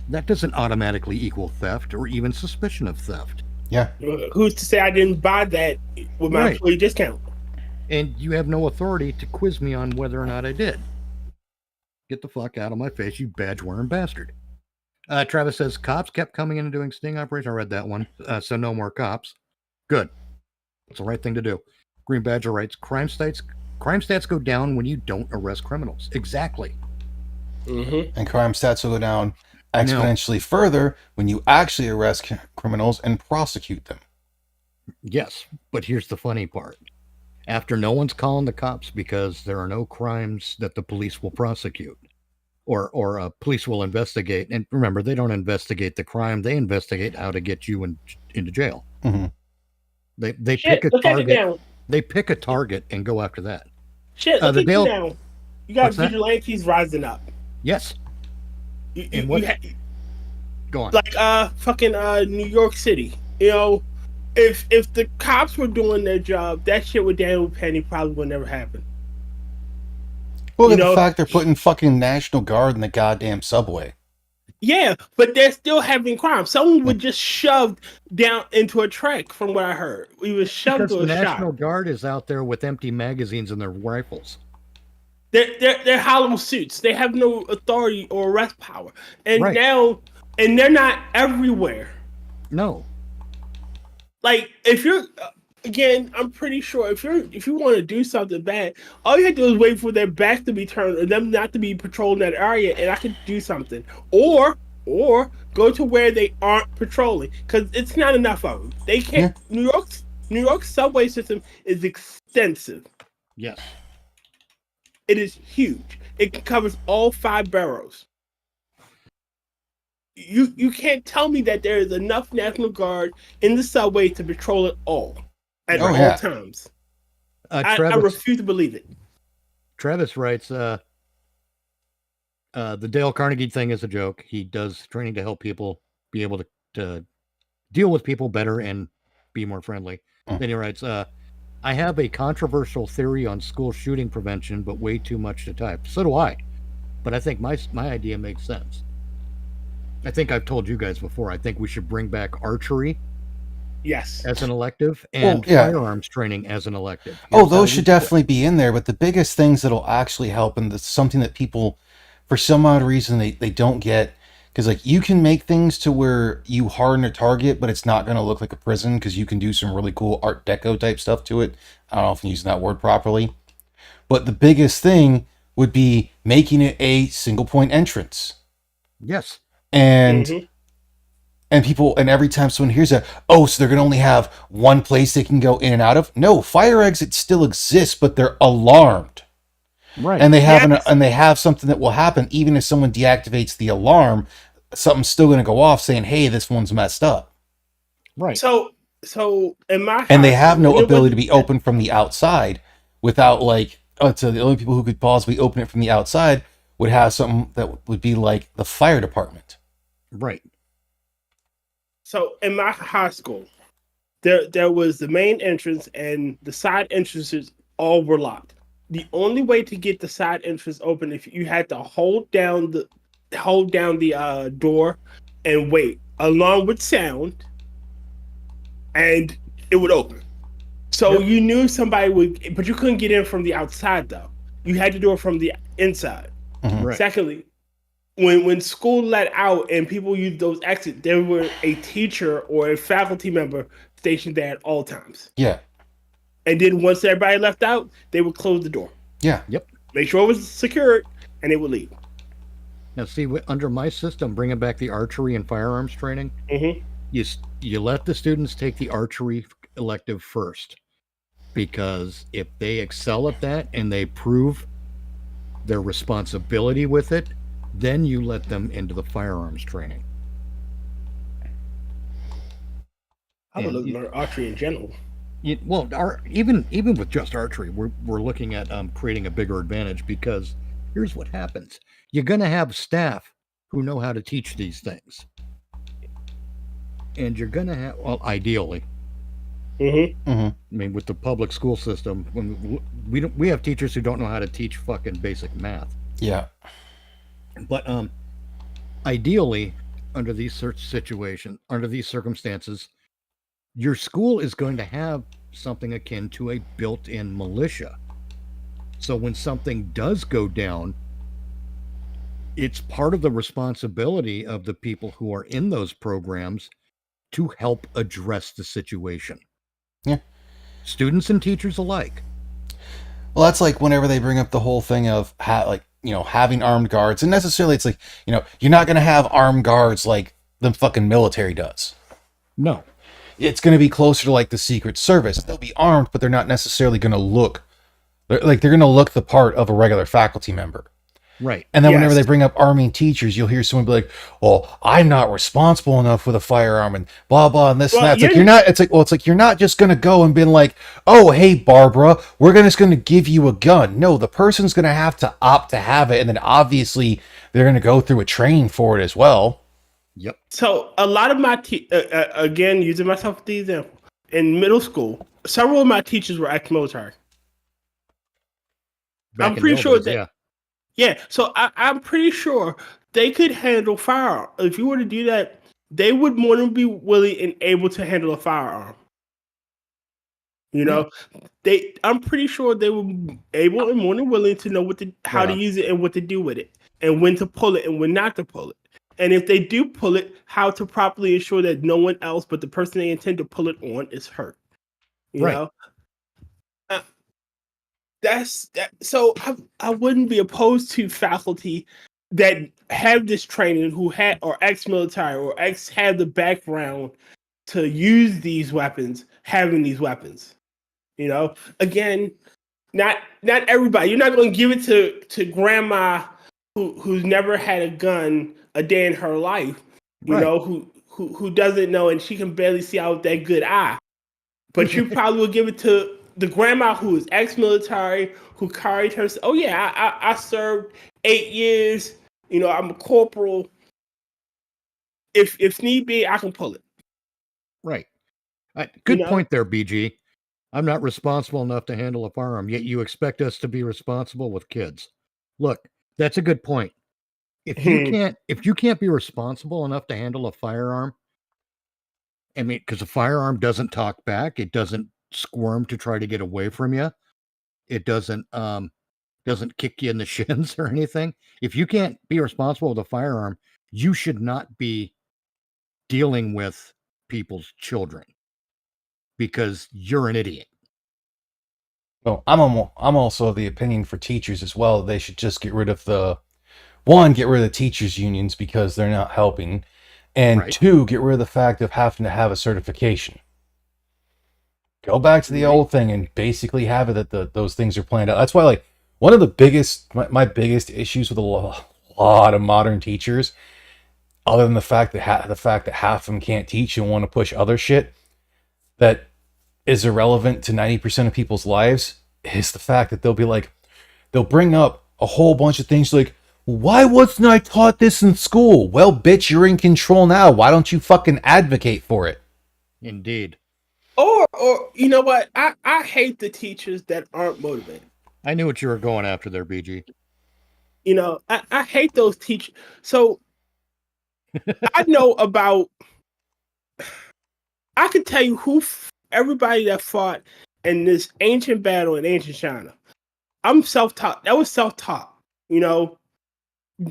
that doesn't automatically equal theft or even suspicion of theft. Yeah. Who's to say I didn't buy that with my Right. employee discount? And you have no authority to quiz me on whether or not I did. Get the fuck out of my face, you badge-wearing bastard. Travis says, cops kept coming in and doing sting operations. I read that one. So no more cops. Good. It's the right thing to do. Green Badger writes, crime stats go down when you don't arrest criminals. Exactly. Mm-hmm. And crime stats will go down exponentially further when you actually arrest criminals and prosecute them. Yes, but here's the funny part. After no one's calling the cops because there are no crimes that the police will prosecute or police will investigate. And remember, they don't investigate the crime. They investigate how to get you into jail. Mm-hmm. They Shit, pick a look at it target. now. They pick a target and go after that. Shit, look the at you Dale- now. You got What's that? vigilantes rising up. Yes. You, And you, what- you ha- Go on. like fucking New York City. You know, if the cops were doing their job, that shit with Daniel Penny probably would never happen. Look You at know- the fact they're putting fucking National Guard in the goddamn subway. Yeah, but they're still having crime. Someone was just shoved down into a truck, from what I heard. We was shoved Because to the a National shot. Guard is out there with empty magazines in their rifles. They're hollow suits. They have no authority or arrest power. And Right. now, and they're not everywhere. No. Like if you're again, I'm pretty sure if you want to do something bad, all you have to do is wait for their back to be turned or them not to be patrolling that area, and I could do something. Or go to where they aren't patrolling, because it's not enough of them. They can't. New York's subway system is extensive. Yes. It is huge. It covers all 5 boroughs. You can't tell me that there is enough National Guard in the subway to patrol it all at Oh, all yeah. times. I Travis refuse to believe it. Travis writes, the Dale Carnegie thing is a joke. He does training to help people be able to deal with people better and be more friendly. Mm. Then he writes, I have a controversial theory on school shooting prevention, but way too much to type. So do I. But I think my idea makes sense. I think I've told you guys before, I think we should bring back archery Yes. as an elective and yeah. firearms training as an elective. Oh, Here's how those we should do it. definitely be in there. But the biggest things that'll actually help, and that's something that people, for some odd reason, they don't get, because like you can make things to where you harden a target, but it's not going to look like a prison because you can do some really cool Art Deco type stuff to it. I don't know if I'm using that word properly. But the biggest thing would be making it a single point entrance. Yes. And Mhm. and people, and every time someone hears that, oh, so they're going to only have one place they can go in and out of. No, fire exits still exist, but they're alarmed. Right. And they have Yes. and they have something that will happen even if someone deactivates the alarm. Something's still going to go off saying, "Hey, this one's messed up." right. So in my And they house, have no it ability to was- be open from the outside without like. So the only people who could possibly open it from the outside would have something that would be like the fire department. Right. So in my high school, there was the main entrance and the side entrances all were locked. The only way to get the side entrance open if you had to hold down the door and wait. Alarm would sound, and it would open. So Yep. you knew somebody would, but you couldn't get in from the outside though. You had to do it from the inside. Mhm. Right. Secondly, when school let out and people used those exits, there were a teacher or a faculty member stationed there at all times. Yeah. And then once everybody left out, they would close the door, Yeah. make sure it was secured, and they would leave. Now, see, under my system, bringing back the archery and firearms training, Mm-hmm. you let the students take the archery elective first, because if they excel at that and they prove their responsibility with it, then you let them into the firearms training. I would And you- learn archery in general. Well, even with just archery, we're looking at creating a bigger advantage, because here's what happens: you're going to have staff who know how to teach these things, and you're going to have, well, ideally, Mm-hmm. Mm-hmm. I mean, with the public school system, when we have teachers who don't know how to teach fucking basic math. Yeah. But ideally, under these circumstances, your school is going to have something akin to a built-in militia. So when something does go down, it's part of the responsibility of the people who are in those programs to help address the situation. Yeah. Students and teachers alike. Well, that's like whenever they bring up the whole thing of having armed guards, and necessarily it's like, you're not going to have armed guards like the fucking military does. No. It's going to be closer to like the Secret Service. They'll be armed, but they're not necessarily going to look they're going to look the part of a regular faculty member. Right. And then whenever Yes. they bring up arming teachers, you'll hear someone be like, "Well, I'm not responsible enough with a firearm," and blah blah and this Well, and that. It's like you're- you're not. It's like you're not just gonna go and be like, "Oh, hey, Barbara, we're just gonna give you a gun." No, the person's gonna have to opt to have it, and then obviously they're gonna go through a training for it as well. Yep. So a lot of my again, using myself as the example, in middle school, several of my teachers were ex-military. Back I'm in pretty the sure old days, that- yeah. Yeah, so I'm pretty sure they could handle firearm. If you were to do that, they would more than be willing and able to handle a firearm. I'm pretty sure they were able and more than willing to know how to Yeah. use it and what to do with it, and when to pull it and when not to pull it. And if they do pull it, how to properly ensure that no one else but the person they intend to pull it on is hurt. You Right. know? That's that. So I wouldn't be opposed to faculty that have this training who had or ex-military or have the background to use these weapons, having these weapons. Again, not everybody. You're not going to give it to grandma who's never had a gun a day in her life. Right. Who doesn't know and she can barely see out with that good eye. But you probably will give it to the grandma who is ex-military, who carried her. Oh yeah, I served 8 years. You know, I'm a corporal. If need be, I can pull it. Right. Good know? point there, BG. I'm not responsible enough to handle a firearm, yet you expect us to be responsible with kids. Look, that's a good point. If you can't be responsible enough to handle a firearm, I mean, because a firearm doesn't talk back, it doesn't squirm to try to get away from you, it doesn't kick you in the shins or anything. If you can't be responsible with a firearm, you should not be dealing with people's children because you're an idiot. Well, I'm also of the opinion for teachers as well. They should just get rid of the teachers unions because they're not helping, and Right. 2, get rid of the fact of having to have a certification. Go back to the old thing and basically have it that those things are planned out. That's why, like, one of the biggest my biggest issues with a lot of modern teachers, other than the fact that half of them can't teach and want to push other shit that is irrelevant to 90% of people's lives, is the fact that they'll bring up a whole bunch of things like, why wasn't I taught this in school? Well, bitch, you're in control now. Why don't you fucking advocate for it? Indeed. Or you know what? I hate the teachers that aren't motivated. I knew what you were going after there, BG. You know, I hate those teachers. So I know about. I can tell you everybody that fought in this ancient battle in ancient China. I'm self-taught. That was self-taught. You know.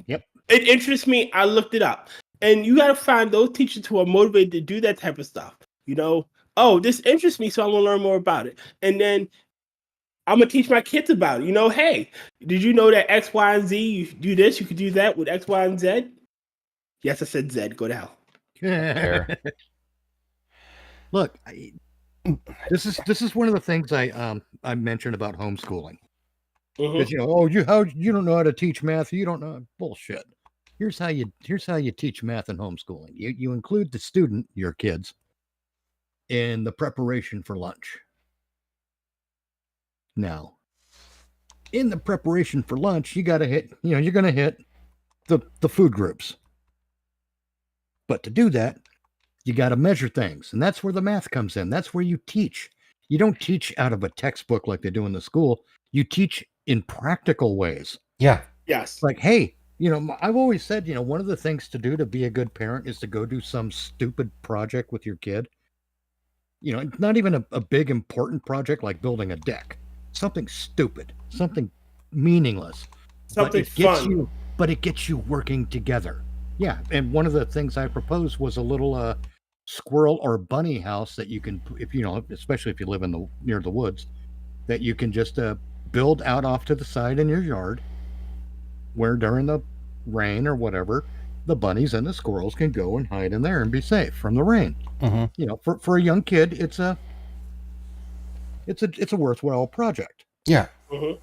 Yep. It interests me. I looked it up, and you got to find those teachers who are motivated to do that type of stuff. You know. Oh, this interests me, so I'm gonna learn more about it, and then I'm gonna teach my kids about it. You know, hey, did you know that X, Y, and Z? You do this, you could do that with X, Y, and Z. Yes, I said Z. Go to hell. Fair. Look, this is one of the things I mentioned about homeschooling. Because you don't know how to teach math, you don't know bullshit. Here's how you teach math in homeschooling. You include the student, your kids, in the preparation for lunch. Now, in the preparation for lunch, you're gonna hit the food groups. But to do that, you got to measure things, and that's where the math comes in. That's where you teach. You don't teach out of a textbook like they do in the school. You teach in practical ways. Yeah. Yes. Like, hey, I've always said, one of the things to do to be a good parent is to go do some stupid project with your kid. Not even a big important project like building a deck. Something stupid, something meaningless. Something fun. But it gets you working together. Yeah, and one of the things I proposed was a little squirrel or bunny house that you can, especially if you live near the woods, that you can just build out off to the side in your yard, where during the rain or whatever, the bunnies and the squirrels can go and hide in there and be safe from the rain. Mm-hmm. For a young kid, it's a worthwhile project. Yeah. Mm-hmm.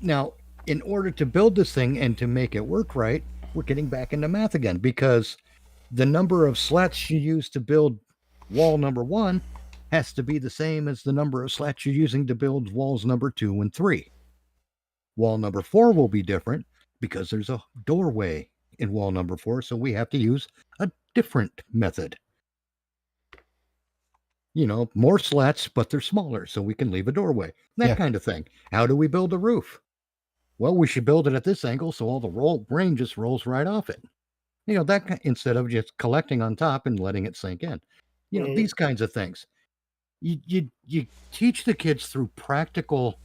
Now, in order to build this thing and to make it work right, we're getting back into math again, because the number of slats you use to build wall number 1 has to be the same as the number of slats you're using to build walls number 2 and 3. Wall number 4 will be different because there's a doorway in wall number 4, so we have to use a different method. More slats, but they're smaller, so we can leave a doorway. That kind of thing. How do we build a roof? Well, we should build it at this angle so all the rain just rolls right off it. Instead of just collecting on top and letting it sink in. These kinds of things. You teach the kids through practical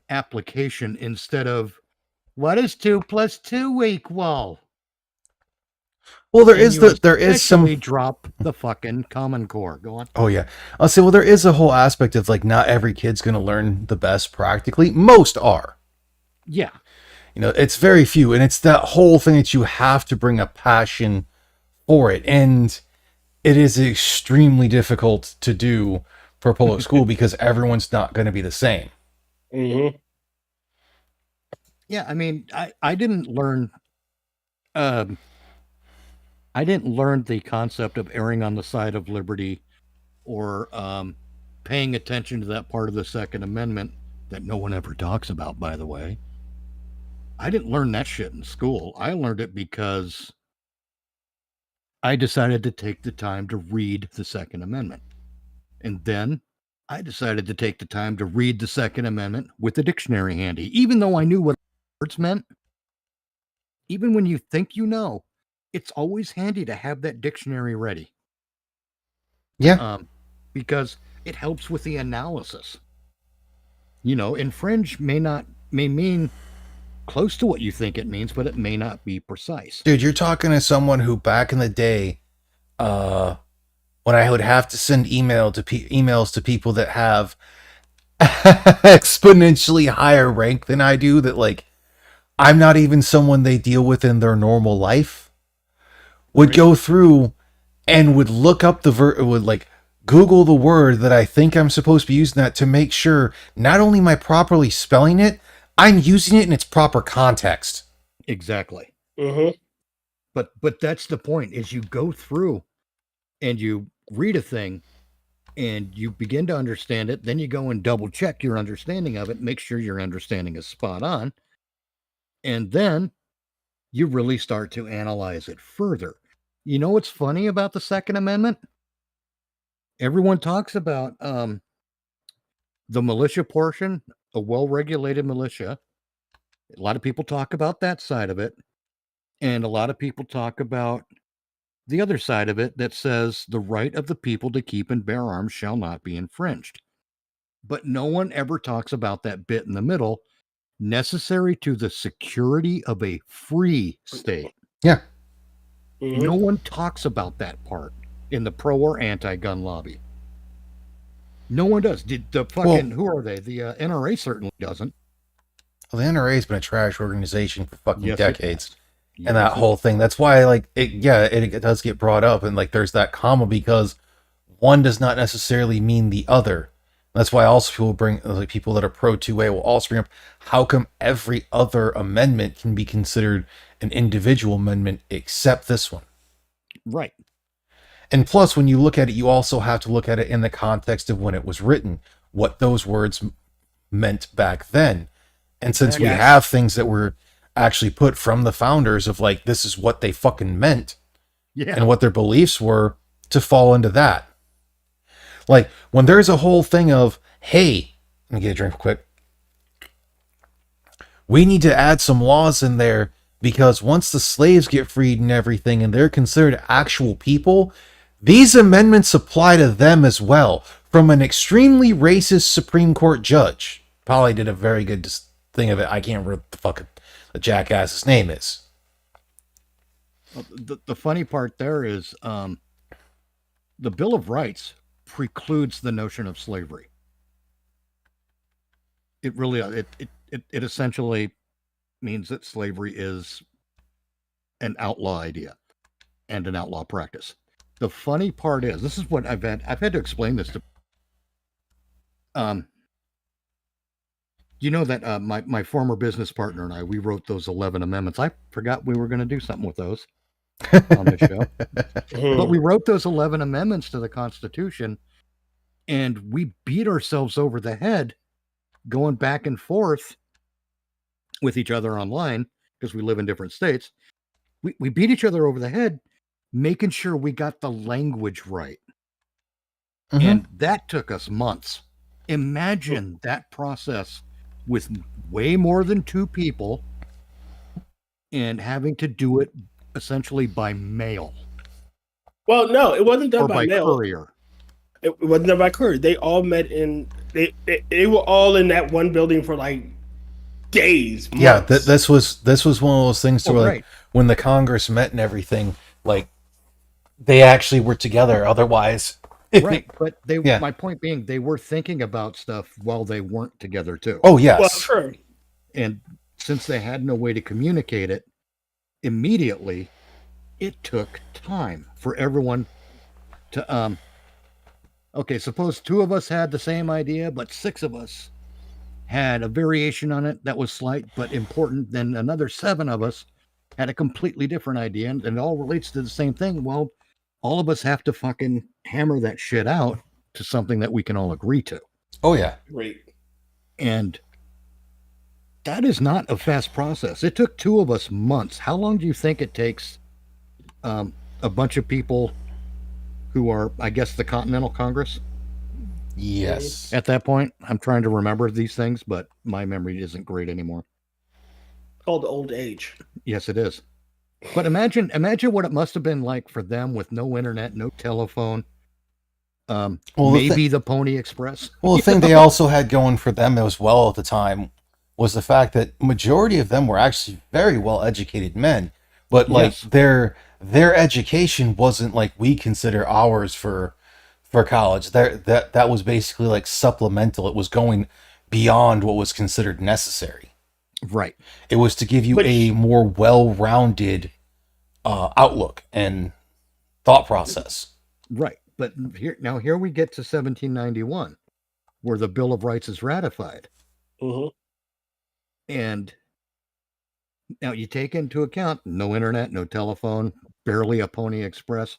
application instead of, what is 2 + 2 equal? Well, there is some drop the fucking Common Core. Go on. Oh yeah, I'll say. Well, there is a whole aspect of like not every kid's going to learn the best practically. Most are. Yeah. It's very few, and it's that whole thing that you have to bring a passion for it, and it is extremely difficult to do for public school because everyone's not going to be the same. Mm-hmm. Yeah, I mean, I didn't learn. I didn't learn the concept of erring on the side of liberty or paying attention to that part of the Second Amendment that no one ever talks about, by the way. I didn't learn that shit in school. I learned it because I decided to take the time to read the Second Amendment. And then I decided to take the time to read the Second Amendment with the dictionary handy, even though I knew what words meant. Even when you think you know, it's always handy to have that dictionary ready. Yeah. Because it helps with the analysis. Infringe may mean close to what you think it means, but it may not be precise. Dude, you're talking to someone who back in the day, when I would have to send emails to people that have exponentially higher rank than I do, that like I'm not even someone they deal with in their normal life, would go through and would look up would like Google the word that I think I'm supposed to be using that to make sure not only am I properly spelling it, I'm using it in its proper context. Exactly. Mm-hmm. But that's the point, is you go through and you read a thing and you begin to understand it. Then you go and double check your understanding of it, make sure your understanding is spot on. And then you really start to analyze it further. You know what's funny about the Second Amendment? Everyone talks about the militia portion, a well-regulated militia. A lot of people talk about that side of it. And a lot of people talk about the other side of it that says the right of the people to keep and bear arms shall not be infringed. But no one ever talks about that bit in the middle, necessary to the security of a free state. Yeah. Mm-hmm. No one talks about that part in the pro or anti-gun lobby. No one does. Did the fucking, who are they? The NRA certainly doesn't. Well, the NRA's been a trash organization for fucking Yes, decades. Yes, And that whole thing, that's why like it does get brought up, and like there's that comma because one does not necessarily mean the other. That's why also people bring, like, people that are pro 2A will also bring up how come every other amendment can be considered an individual amendment except this one. Right. And plus, when you look at it, you also have to look at it in the context of when it was written, what those words meant back then. And since we Yes. have things that were actually put from the founders of like, this is what they fucking meant Yeah. and what their beliefs were, to fall into that. Like when there's a whole thing of, hey, let me get a drink real quick. We need to add some laws in there because once the slaves get freed and everything and they're considered actual people, these amendments apply to them as well, from an extremely racist Supreme Court judge. Probably did a very good thing of it. I can't remember what the fucking the jackass's name is. The funny part there is the Bill of Rights precludes the notion of slavery. It really it essentially means that slavery is an outlaw idea and an outlaw practice. The funny part is, this is what I've had to explain this to you know that my former business partner and I, we wrote those 11 amendments. I forgot we were going to do something with those on this show. But we wrote those 11 amendments to the Constitution, and we beat ourselves over the head going back and forth with each other online because we live in different states. We beat each other over the head making sure we got the language right. Mm-hmm. And that took us months. Imagine that process with way more than 2 people and having to do it essentially by mail. Well, no, it wasn't done or by by mail. courier. It wasn't done by courier. They all met in. They were all in that one building for like days. Yeah, months. this was one of those things to Oh, where, right. like, when the Congress met and everything, like they actually were together. Otherwise, Right, but they. Yeah. My point being, they were thinking about stuff while they weren't together too. Oh yes, Well, sure. And since they had no way to communicate it immediately, it took time for everyone to okay, suppose 2 of us had the same idea, but 6 of us had a variation on it that was slight but important. Then another 7 of us had a completely different idea, and it all relates to the same thing. Well, all of us have to fucking hammer that shit out to something that we can all agree to. Oh yeah. Great. And that is not a fast process. It took two of us months. How long do you think it takes a bunch of people who are, I guess, the Continental Congress Yes. at that point? I'm trying to remember these things, but my memory isn't great anymore. Called old age. Yes, it is. But imagine what it must have been like for them with no internet, no telephone. Well, Maybe the Pony Express. Well, the thing they also had going for them as well at the time was the fact that majority of them were actually very well educated men, but like Yes. their education wasn't like we consider ours for college. That was basically like supplemental. It was going beyond what was considered necessary. Right. It was to give you Which- a more well-rounded outlook and thought process. Right. But here we get to 1791, where the Bill of Rights is ratified. Mm-hmm. And now you take into account no internet, no telephone, barely a Pony Express.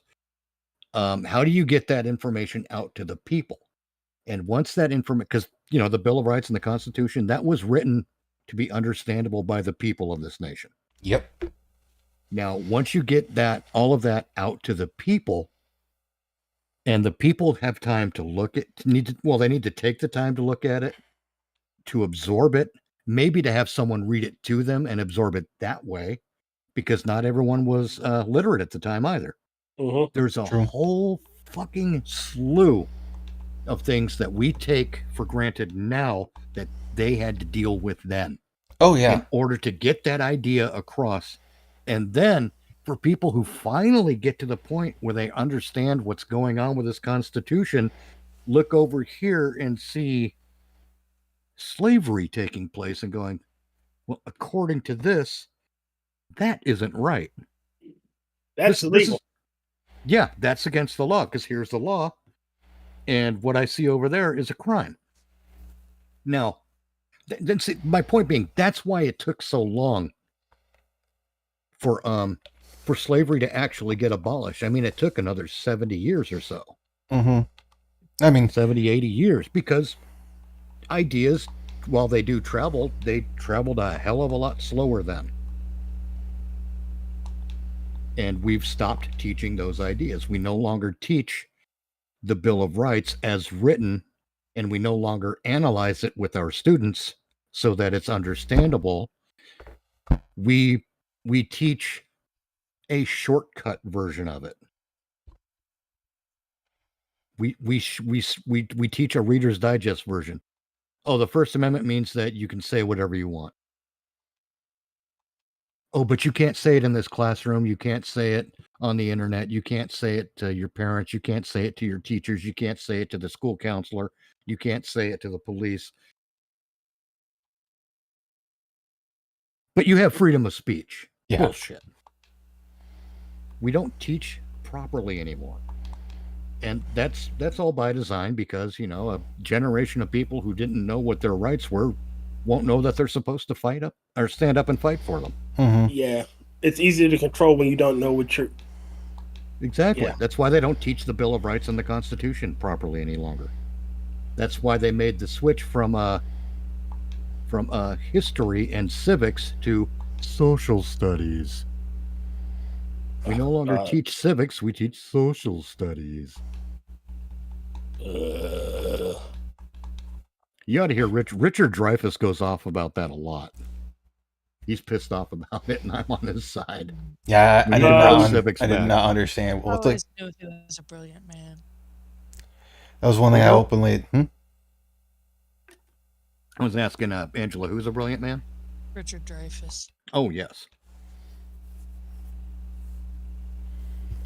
How do you get that information out to the people? And once that information, because the Bill of Rights and the Constitution, that was written to be understandable by the people of this nation. Yep. Now, once you get all of that out to the people, and the people have time to look at, they need to take the time to look at it, to absorb it, maybe to have someone read it to them and absorb it that way, because not everyone was literate at the time either. Mm-hmm. There's a True. whole fucking slew of things that we take for granted now that they had to deal with then Oh yeah. in order to get that idea across. And then for people who finally get to the point where they understand what's going on with this Constitution, look over here and see slavery taking place and going, well, according to this, that isn't right. That's This illegal. Yeah, that's against the law, because here's the law, and what I see over there is a crime. Now, then see, my point being, that's why it took so long for slavery to actually get abolished. I mean, it took another 70 years or so. Mm-hmm. I mean, 70, 80 years, because ideas, while they do travel, they traveled a hell of a lot slower then. And we've stopped teaching those ideas. We no longer teach the Bill of Rights as written, and we no longer analyze it with our students so that it's understandable. We teach a shortcut version of it. We teach a Reader's Digest version. Oh, the First Amendment means that you can say whatever you want. Oh, but you can't say it in this classroom. You can't say it on the internet. You can't say it to your parents. You can't say it to your teachers. You can't say it to the school counselor. You can't say it to the police. But you have freedom of speech. yeah. Bullshit. We don't teach properly anymore. And that's all by design, because, a generation of people who didn't know what their rights were won't know that they're supposed to fight up or stand up and fight for them. Mm-hmm. Yeah. It's easy to control when you don't know what you're. Exactly. Yeah. That's why they don't teach the Bill of Rights and the Constitution properly any longer. That's why they made the switch from history and civics to social studies. We no longer teach civics, we teach social studies. You ought to hear Richard Dreyfuss goes off about that a lot. He's pissed off about it, and I'm on his side. Yeah, I We did need not. those civics I did back. not understand. I Well, always knew he was a brilliant man. that was one thing I Well, openly. I was asking Angela, who's a brilliant man? Richard Dreyfuss. Oh, yes.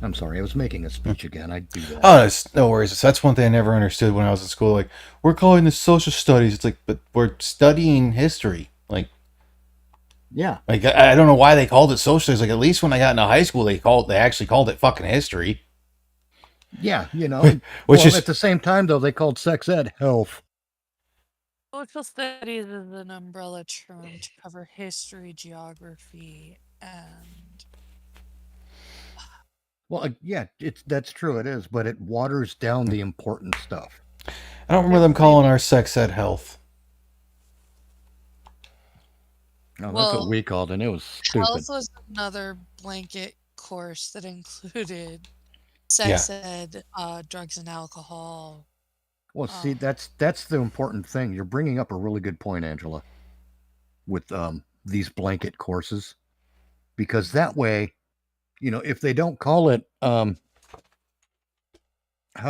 I'm sorry, I was making a speech again. I'd do that. Oh, no worries. That's one thing I never understood when I was in school. Like, we're calling this social studies. It's like, but we're studying history. Yeah. Like I don't know why they called it social studies. Like, at least when I got into high school, they actually called it fucking history. Yeah, Which is at the same time, though, they called sex ed health. Social studies is an umbrella term to cover history, geography, and Well, yeah, that's true. It is, but it waters down the important stuff. I don't remember them calling our sex ed health. No, that's Well, what we called it. And it was stupid. health was another blanket course that included Yeah. sex ed, drugs and alcohol. Well, see, that's the important thing. You're bringing up a really good point, Angela, with these blanket courses, because that way, you know, if they don't call it how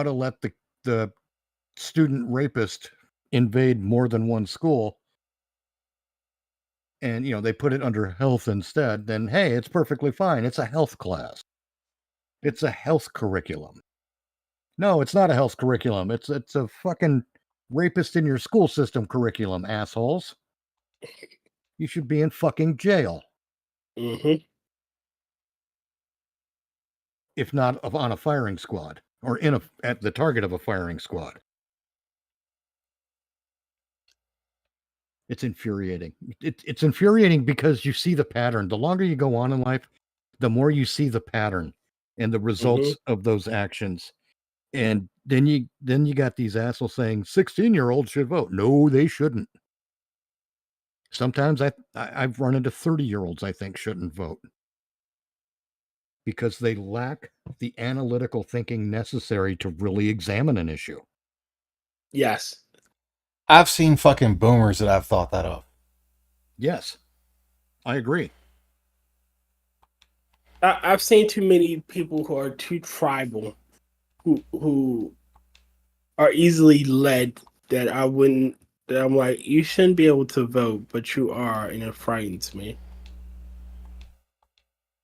to let the student rapist invade more than one school, and you know they put it under health instead, then hey, it's perfectly fine. It's a health class. It's a health curriculum. No, it's not a health curriculum. It's a fucking rapist in your school system curriculum, assholes. You should be in fucking jail, Mm-hmm. if not on a firing squad or at the target of a firing squad. It's infuriating. It's infuriating because you see the pattern. The longer you go on in life, the more you see the pattern and the results of those actions. And then you got these assholes saying 16-year-olds should vote. No, they shouldn't. Sometimes I've run into 30-year-olds I think shouldn't vote because they lack the analytical thinking necessary to really examine an issue. Yes. I've seen fucking boomers that I've thought that of. Yes, I agree. I've seen too many people who are too tribal, who are easily led. That I'm like, you shouldn't be able to vote, but you are, and it frightens me.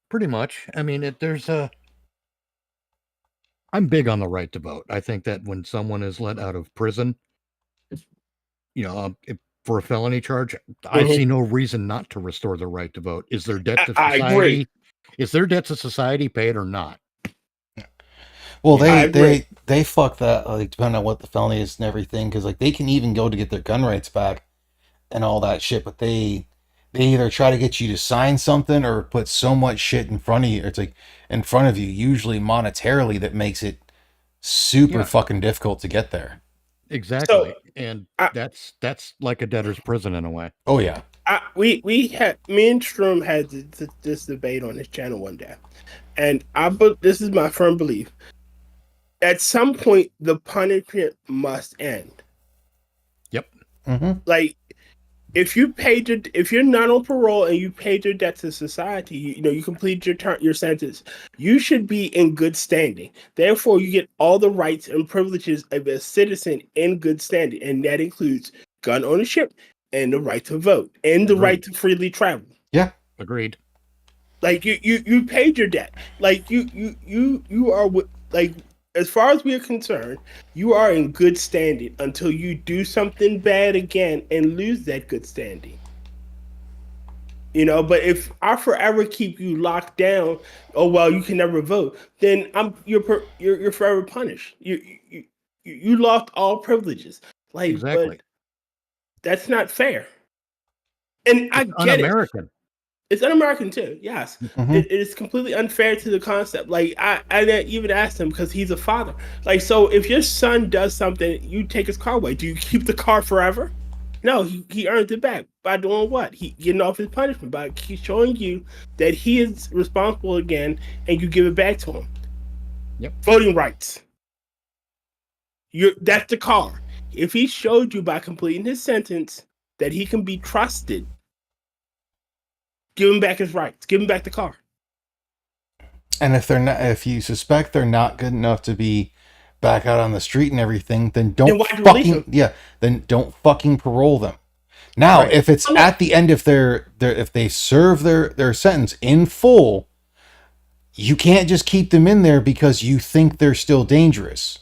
Pretty much. I mean, I'm big on the right to vote. I think that when someone is let out of prison, you know, for a felony charge, I see no reason not to restore the right to vote. Is their debt to society? I agree. Is their debt to society paid or not? Well, I agree. they fuck that, like, depending on what the felony is and everything, because like they can even go to get their gun rights back and all that shit, but they either try to get you to sign something or put so much shit in front of you. It's like in front of you, usually monetarily, that makes it super fucking difficult to get there. Exactly, and that's like a debtor's prison in a way. Oh yeah. Me and Strom had this debate on his channel one day, and this is my firm belief. At some point, the punishment must end. Yep. Mm-hmm. Like, if you're not on parole and you paid your debt to society, you complete your sentence, you should be in good standing. Therefore, you get all the rights and privileges of a citizen in good standing, and that includes gun ownership and the right to vote and the right to freely travel. Yeah, agreed. Like you paid your debt. Like you are like. As far as we are concerned, you are in good standing until you do something bad again and lose that good standing. But if I forever keep you locked down, oh well, you can never vote, then you're forever punished. You lost all privileges. Like, exactly. But that's not fair. And I get un-American. It's un-American too. Yes, it is completely unfair to the concept. Like I even asked him because he's a father. Like, so if your son does something, you take his car away. Do you keep the car forever? No, he earned it back by doing what? He getting off his punishment by showing you that he is responsible again, and you give it back to him. Yep. Voting rights. That's the car. If he showed you by completing his sentence that he can be trusted, give him back his rights. Give him back the car. And if you suspect they're not good enough to be back out on the street and everything, then don't fucking parole them. Now, if it's at the end of if they serve their sentence in full, you can't just keep them in there because you think they're still dangerous.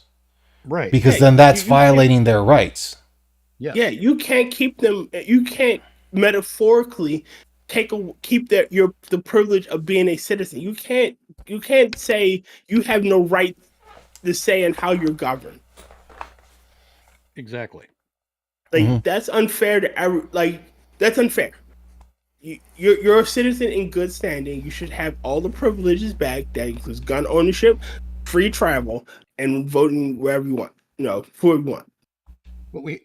Right. Because then that's violating their rights. Yeah, you can't keep them. You can't metaphorically keep the privilege of being a citizen. You can't say you have no right to say in how you're governed. Exactly. Like that's unfair to that's unfair. you're a citizen in good standing. You should have all the privileges back. That includes gun ownership, free travel, and voting wherever you want. For whoever you want. But we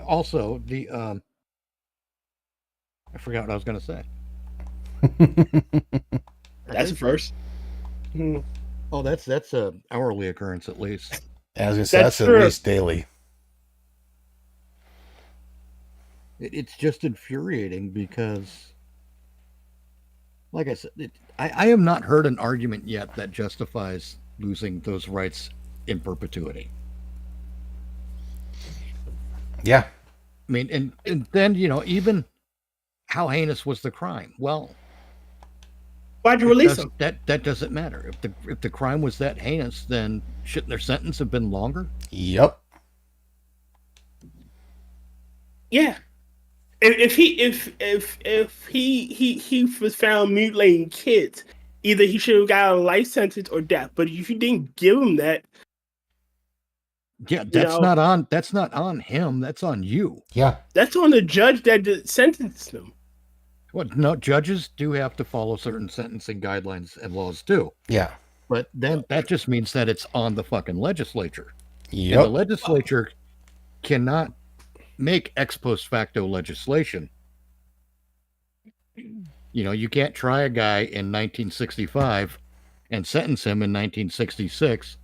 also the I forgot what I was going to say. That's the first. Oh, that's a hourly occurrence at least. I was gonna say That's that's true. at least daily. It's just infuriating because, like I said, I have not heard an argument yet that justifies losing those rights in perpetuity. Yeah. I mean, and then even how heinous was the crime? Well, Why'd you release them? that doesn't matter. If the crime was that heinous, then shouldn't their sentence have been longer? Yep. Yeah. If he was found mutilating kids, either he should have got a life sentence or death. But if you didn't give him that, Yeah, that's not on him. That's on you. Yeah. that's on the judge that sentenced him. What? No, judges do have to follow certain sentencing guidelines and laws too. Yeah. But then that just means that it's on the fucking legislature. And the Yep. legislature cannot make ex post facto legislation. You can't try a guy in 1965 and sentence him in 1966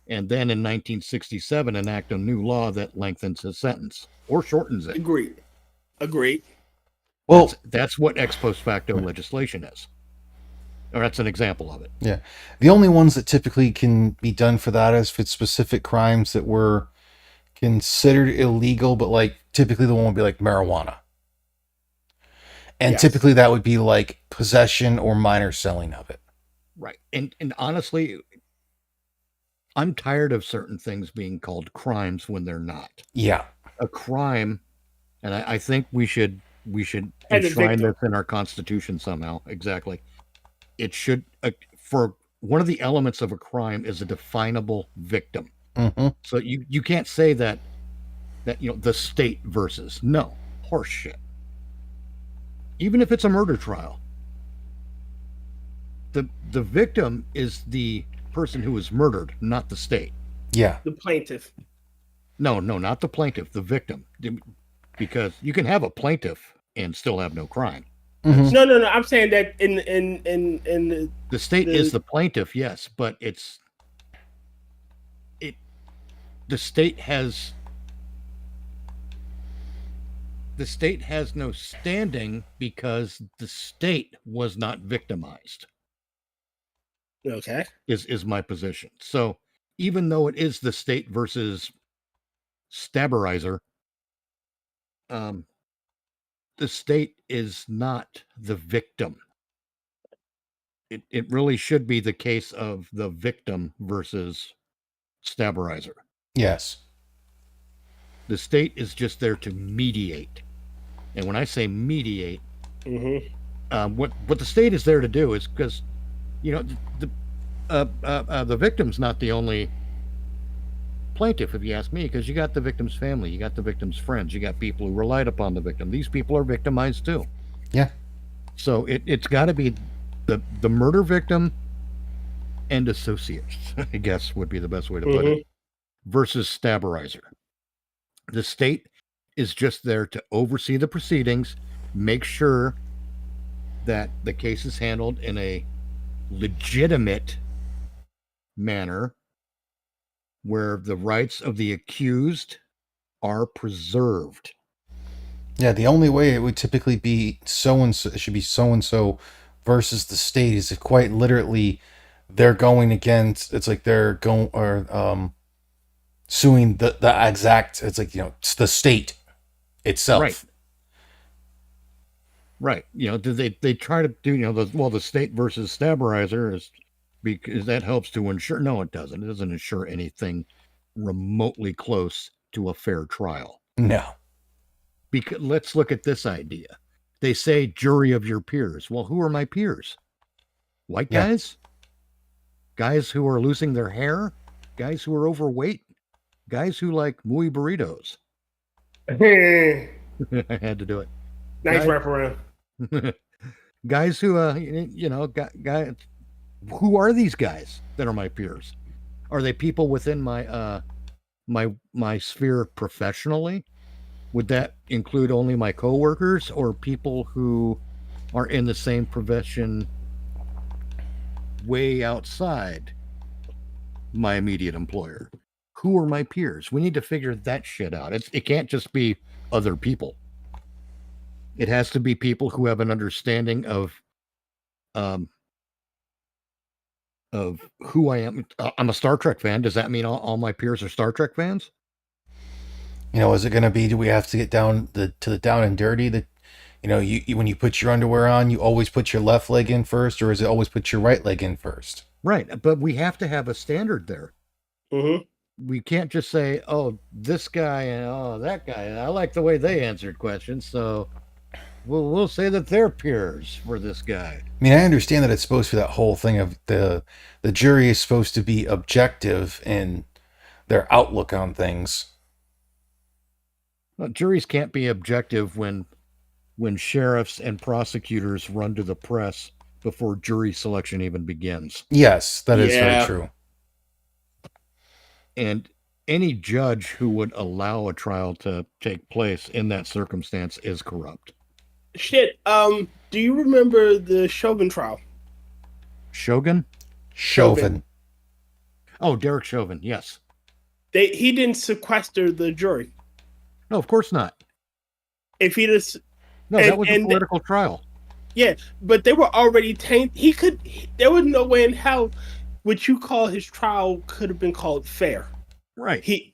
and then in 1967 enact a new law that lengthens his sentence or shortens it. Agreed. Well, That's what ex post facto legislation is. Or that's an example of it. yeah. The only ones that typically can be done for that is for specific crimes that were considered illegal, but like typically the one would be like marijuana. And Yes. typically that would be like possession or minor selling of it. Right. And honestly, I'm tired of certain things being called crimes when they're not. Yeah. A crime, and I think we should As a enshrine victim. this in our Constitution somehow. Exactly. It should for one of the elements of a crime is a definable victim. Mm-hmm. So you can't say that the state versus no horseshit. Even if it's a murder trial, the victim is the person who was murdered, not the state. Yeah. The plaintiff. No, not the plaintiff, the victim. Because you can have a plaintiff and still have no crime. Mm-hmm. No. I'm saying that in The state is the plaintiff, yes, but the state has no standing because the state was not victimized. okay. Is my position. So even though it is the state versus Stabberizer, the state is not the victim. It really should be the case of the victim versus Stabberizer. Yes. The state is just there to mediate. And when I say mediate, what the state is there to do is because, the victim's not the only plaintiff, if you ask me, because you got the victim's family, you got the victim's friends, you got people who relied upon the victim. These people are victimized too. Yeah. So it's got to be the murder victim and associates, I guess would be the best way to put it, versus Stabberizer. The state is just there to oversee the proceedings, make sure that the case is handled in a legitimate manner where the rights of the accused are preserved. Yeah, the only way it would typically be so-and-so, it should be so-and-so versus the state is if quite literally they're going against, it's like they're going, or suing the exact, it's like, it's the state itself. Right. They try to do, the state versus Stabberizer is because that helps to ensure, no, it doesn't. It doesn't ensure anything remotely close to a fair trial. No. Because let's look at this idea. They say jury of your peers. Well, who are my peers? White guys? Guys who are losing their hair? Guys who are overweight? Guys who like muy burritos? I had to do it. Nice Guys- wraparound. Guys who, guys, who are these guys that are my peers? Are they people within my sphere professionally? Would that include only my coworkers or people who are in the same profession way outside my immediate employer? Who are my peers? We need to figure that shit out. It can't just be other people. It has to be people who have an understanding um of who I am. I'm a Star Trek fan. Does that mean all my peers are Star Trek fans? You know, is it going to be? Do we have to get down to the down and dirty? That you when you put your underwear on, you always put your left leg in first, or is it always put your right leg in first? Right, but we have to have a standard there. Mm-hmm. We can't just say, "Oh, this guy and oh, that guy." I like the way they answered questions, so we'll say that they're peers for this guy. I mean, I understand that it's supposed to be that whole thing of the jury is supposed to be objective in their outlook on things. Well, juries can't be objective when sheriffs and prosecutors run to the press before jury selection even begins. Yes, that is very Yeah. true. And any judge who would allow a trial to take place in that circumstance is corrupt. Shit. Do you remember the Chauvin trial? Shogun? Chauvin. Oh, Derek Chauvin, yes. He didn't sequester the jury. No, of course not. If he just No, that was a political trial. Yeah, but they were already tainted. There was no way in hell what you call his trial could have been called fair. Right. He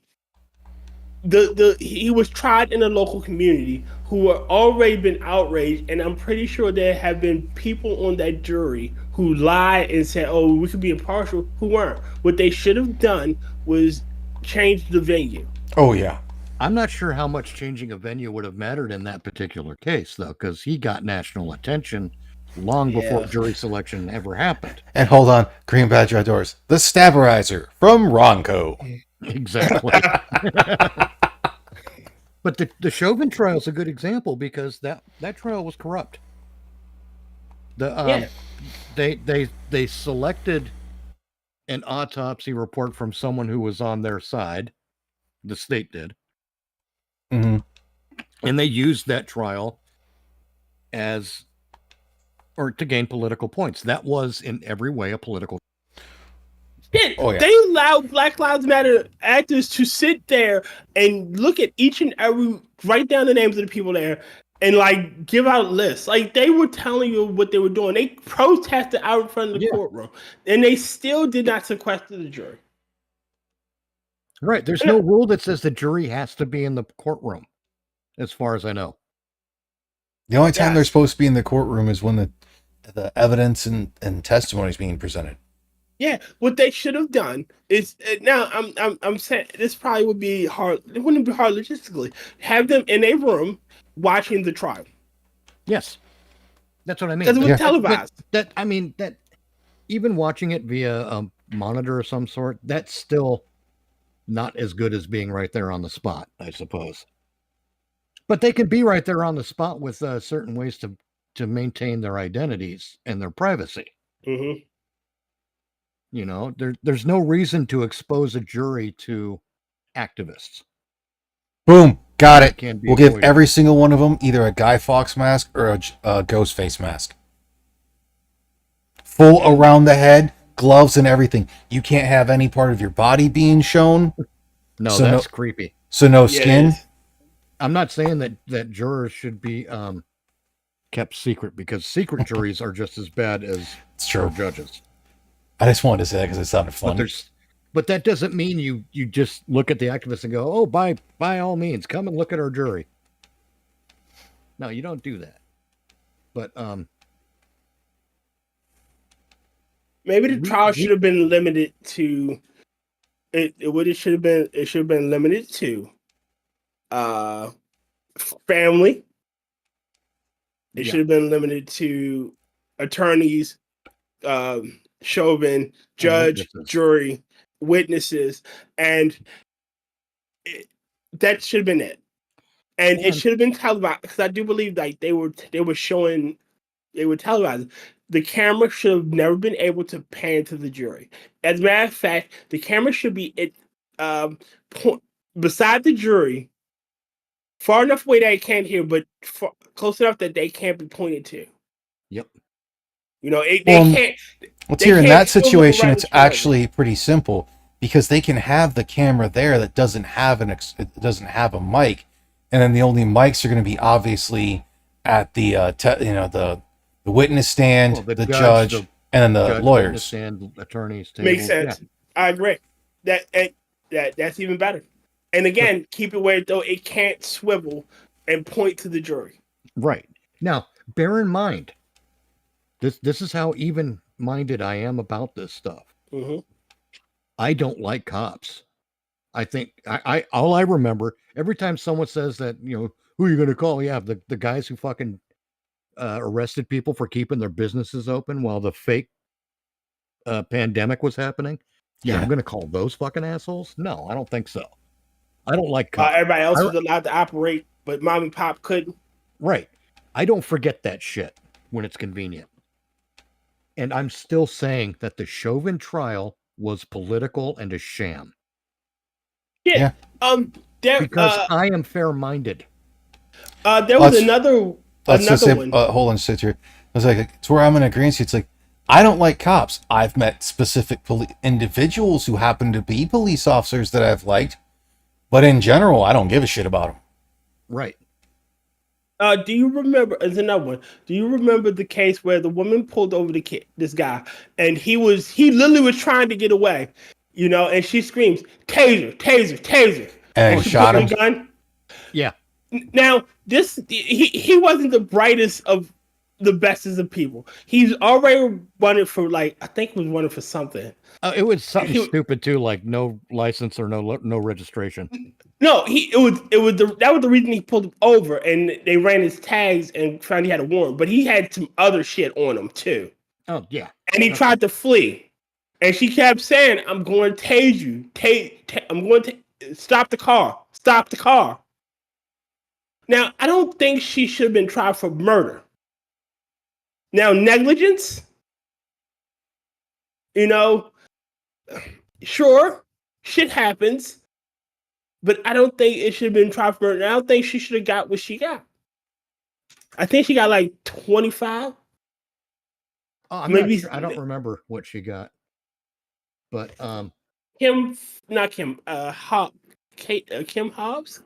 was tried in a local community who were already been outraged, and I'm pretty sure there have been people on that jury who lied and said, "Oh, we could be impartial," who weren't. What they should have done was change the venue. Oh yeah. I'm not sure how much changing a venue would have mattered in that particular case, though, because he got national attention long before jury selection ever happened. And hold on, Green Badger Outdoors, the Staberizer from Ronco. Exactly. But the Chauvin trial is a good example because that trial was corrupt. They selected an autopsy report from someone who was on their side. The state did. Mm-hmm. And they used that trial to gain political points. That was in every way a political. Shit, Oh, yeah. they allowed Black Lives Matter actors to sit there and look at each and every, write down the names of the people there, and like give out lists. Like they were telling you what they were doing. They protested out in front of the courtroom, and they still did not sequester the jury. Right. There's no rule that says the jury has to be in the courtroom, as far as I know. The only time they're supposed to be in the courtroom is when the evidence and testimony is being presented. Yeah, what they should have done is now I'm saying this probably would be hard. It wouldn't be hard logistically. Have them in a room watching the trial. Yes, that's what I mean. Because it was televised. That even watching it via a monitor of some sort, that's still not as good as being right there on the spot, I suppose. But they can be right there on the spot with certain ways to maintain their identities and their privacy. Mm-hmm. You know, there's no reason to expose a jury to activists. Boom, got it. Can be We'll give avoided. every single one of them either a Guy Fawkes mask or a ghost face mask. Full around the head, gloves and everything. You can't have any part of your body being shown. No, So that's creepy. So no Yeah, skin. it is. I'm not saying that jurors should be kept secret, because secret juries are just as bad as It's true. judges. I just wanted to say that because it sounded But fun. but that doesn't mean you just look at the activists and go, "Oh, by all means, come and look at our jury." No, you don't do that. But Maybe the trial should have been limited to it. What it should have been. It should have been limited to family. It Yeah. should have been limited to attorneys, Chauvin, judge, witnesses. jury, witnesses, and that should have been it. And it And- should have been televised, because I do believe like they were showing They were televised. The camera should have never been able to pan to the jury. As a matter of fact, the camera should be beside the jury, far enough away that they can't hear, but close enough that they can't be pointed to. Yep. You know, they Well, can't. Let's They hear in can't that still move situation, around it's the camera. actually pretty simple because they can have the camera there that doesn't have it doesn't have a mic, and then the only mics are going to be obviously at the the witness stand, Well, the judge, the and then the judge, lawyers. witness, and attorneys. Makes tables. sense. I agree. That's even better. And again, keep it where though it can't swivel and point to the jury. Right. Now, bear in mind, this is how even-minded I am about this stuff. Mm-hmm. I don't like cops. I think I all I remember every time someone says that, who are you going to call? Yeah, the guys who fucking arrested people for keeping their businesses open while the fake pandemic was happening. Yeah, Yeah. I'm going to call those fucking assholes. No, I don't think so. I don't like cops. Everybody else was allowed to operate, but mom and pop couldn't. Right. I don't forget that shit when it's convenient. And I'm still saying that the Chauvin trial was political and a sham. Yeah. Because I am fair-minded. There was another Hold one. on, sit here. I was like, it's where I'm in agreement. It's like, I don't like cops. I've met specific individuals who happen to be police officers that I've liked, but in general, I don't give a shit about them. Right. Do you remember? There's another one. Do you remember the case where the woman pulled over this guy, and he literally was trying to get away, and she screams, "Taser, taser, taser!" And she shot pulled him. the gun. Yeah. Now he wasn't the brightest of the bestest of people. He's already wanted for I think he was wanted for something. It was something stupid too, like no license or no registration. No, that was the reason he pulled him over, and they ran his tags and found he had a warrant. But he had some other shit on him too. Oh yeah. And he tried to flee, and she kept saying, "I'm going to tase you. I'm going to stop the car. Stop the car." Now, I don't think she should have been tried for murder. Now, negligence, sure, shit happens, but I don't think it should have been tried for murder. I don't think she should have got what she got. I think she got 25. I'm not sure. I don't remember what she got, but Kim Hobbs,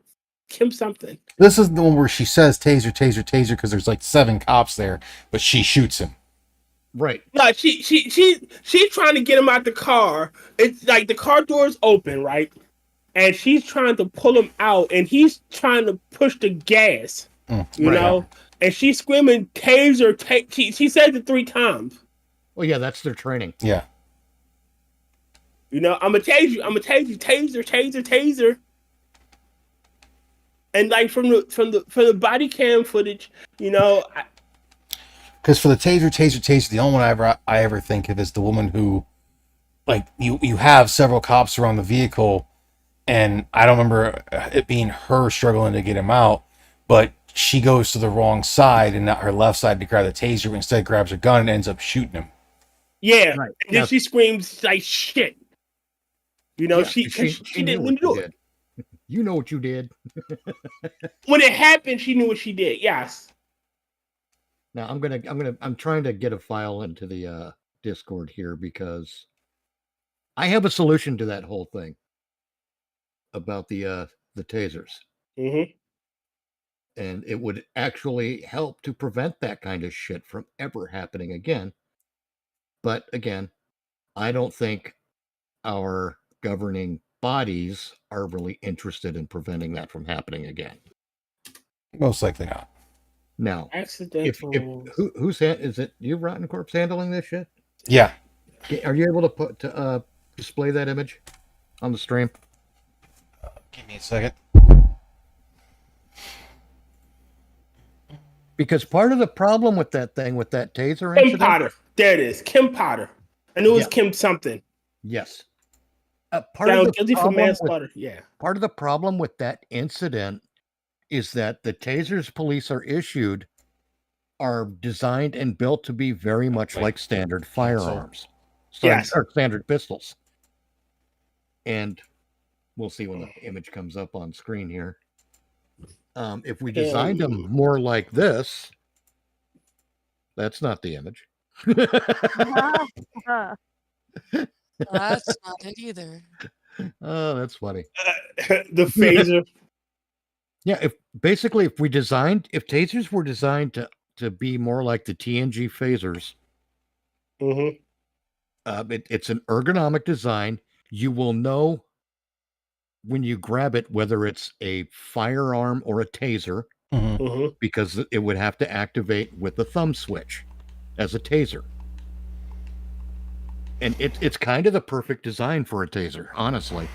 Kim something. This is the one where she says taser, taser, taser because there's 7 cops there, but she shoots him. Right. No, she's trying to get him out the car. It's like the car door's open, right? And she's trying to pull him out, and he's trying to push the gas. You know? And she's screaming taser, she says it 3 times. Well, yeah, that's their training. Yeah. I'm gonna tase you, taser, taser, taser. And from the body cam footage, because for the taser, the only one I ever think of is the woman who, you have several cops around the vehicle, and I don't remember it being her struggling to get him out, but she goes to the wrong side and not her left side to grab the taser, but instead grabs her gun and ends up shooting him. Yeah, right. And then she screams like shit. She didn't want to do it. You know what you did. When it happened, she knew what she did. Yes. Now I'm trying to get a file into the Discord here because I have a solution to that whole thing about the tasers. Mm-hmm. And it would actually help to prevent that kind of shit from ever happening again. But again, I don't think our governing bodies are really interested in preventing that from happening again. Most likely not. Now, accidental. Whose hand is it? You, Rotten Corpse, handling this shit? Yeah. Are you able to display that image on the stream? Give me a second. Because part of the problem with that thing, with that taser Kim incident, Potter. There it is. Kim Potter. I knew it was Kim something. Yes. Guilty for manslaughter. Part of the problem with that incident is that the tasers police are issued are designed and built to be very much like standard firearms. Yes. Or standard pistols. And we'll see when the image comes up on screen here. If we designed them more like this, that's not the image. That's not it either. Oh, that's funny. The phaser. Yeah, if tasers were designed to be more like the TNG phasers, it's an ergonomic design. You will know when you grab it whether it's a firearm or a taser, because it would have to activate with the thumb switch as a taser. And it's kind of the perfect design for a taser, honestly.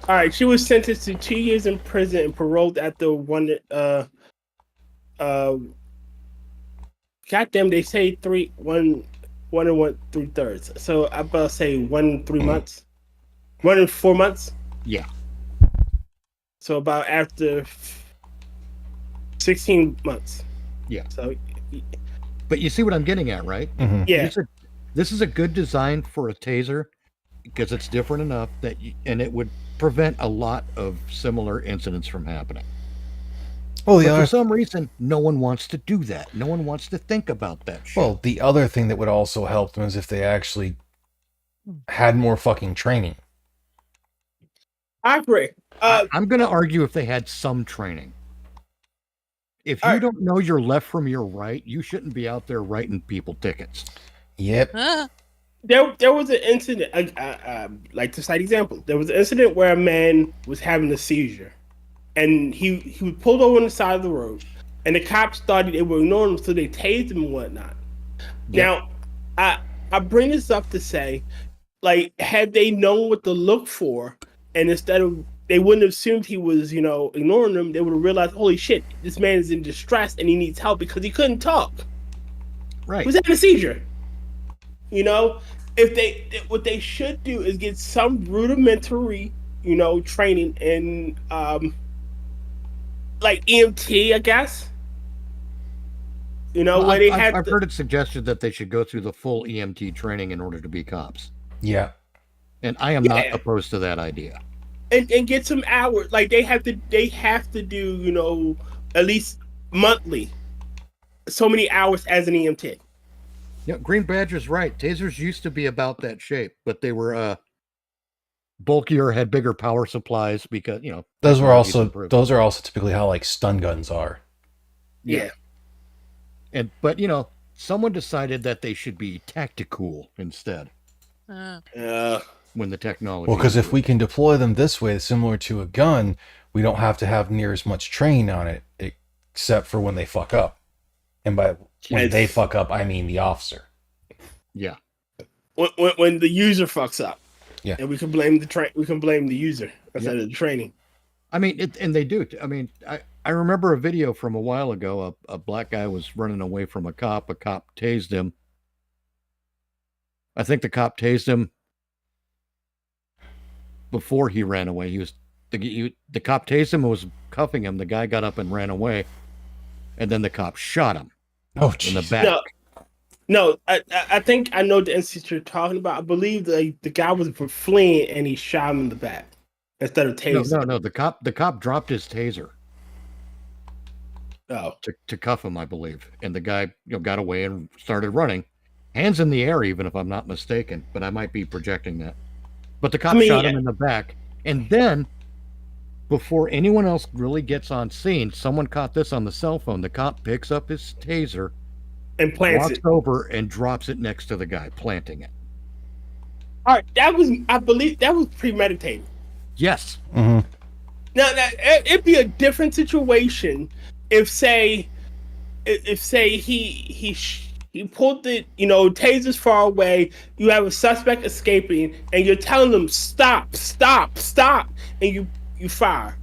All right, she was sentenced to 2 years in prison and paroled after goddamn, they say 1 3/3. So I'm about to say 1 and 3 months, 1 and 4 months. Yeah. So about after 16 months. Yeah. So, but you see what I'm getting at, right? yeah. This is a good design for a taser because it's different enough that and it would prevent a lot of similar incidents from happening. Well, for some reason, no one wants to do that. No one wants to think about that shit. Well, the other thing that would also help them is if they actually had more fucking training. I agree. I'm going to argue if they had some training. If you don't know your left from your right, you shouldn't be out there writing people tickets. Yep. There was an incident, like to cite example, there was an incident where a man was having a seizure, and he was pulled over on the side of the road, and the cops thought they were ignoring him, so they tased him and whatnot. Yep. Now, I bring this up to say, like, had they known what to look for, and instead of, they wouldn't have assumed he was, ignoring them, they would have realized, holy shit, this man is in distress and he needs help because he couldn't talk. Right. He was having a seizure. If what they should do is get some rudimentary, training in, like EMT, I guess. Where they I've heard it suggested that they should go through the full EMT training in order to be cops. Yeah. And I am not opposed to that idea. And get some hours. Like they have to do, at least monthly, so many hours as an EMT. Yeah, Green Badger's right. Tasers used to be about that shape, but they were bulkier, had bigger power supplies because those are also typically how like stun guns are. Yeah. But someone decided that they should be tactical instead. When the technology. Well, because if we can deploy them this way, similar to a gun, we don't have to have near as much training on it, except for when they fuck up. And by when they fuck up, I mean the officer. Yeah. When the user fucks up. Yeah. And we can blame the user instead of the training. I mean, and they do. I mean, I remember a video from a while ago. A black guy was running away from a cop. A cop tased him. I think the cop tased him before he ran away. The cop tased him and was cuffing him. The guy got up and ran away, and then the cop shot him. Oh, in the back. No, I think I know the instance you're talking about. I believe the guy was fleeing and he shot him in the back instead of tasing. No. The cop dropped his taser. Oh. To cuff him, I believe, and the guy got away and started running, hands in the air, even if I'm not mistaken, but I might be projecting that. But the cop shot him in the back, and then before anyone else really gets on scene, someone caught this on the cell phone. The cop picks up his taser and walks over and drops it next to the guy, planting it. All right, I believe that was premeditated. Yes. Mm-hmm. Now it'd be a different situation if say he pulled the taser's far away. You have a suspect escaping, and you're telling them stop, and you fire.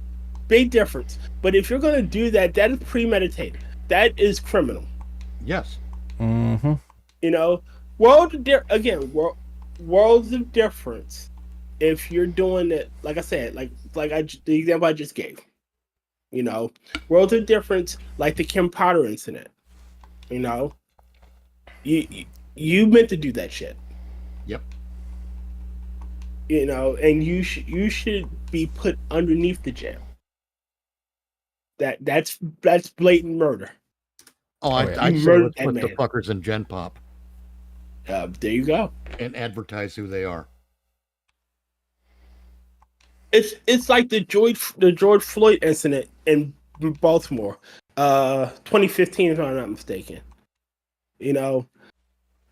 Big difference. But if you're gonna do that, that is premeditated. That is criminal. Yes. Mm-hmm. Worlds of difference. If you're doing it, like I said, the example I just gave, worlds of difference, like the Kim Potter incident. You know, you meant to do that shit. Yep. You know, and you should be put underneath the jail. That's blatant murder. Oh, Oh, yeah. I'd You say murdered let's that put the man. fuckers in Gen Pop There you go. and advertise who they are. It's like the George Floyd incident in Baltimore, 2015, if I'm not mistaken. You know,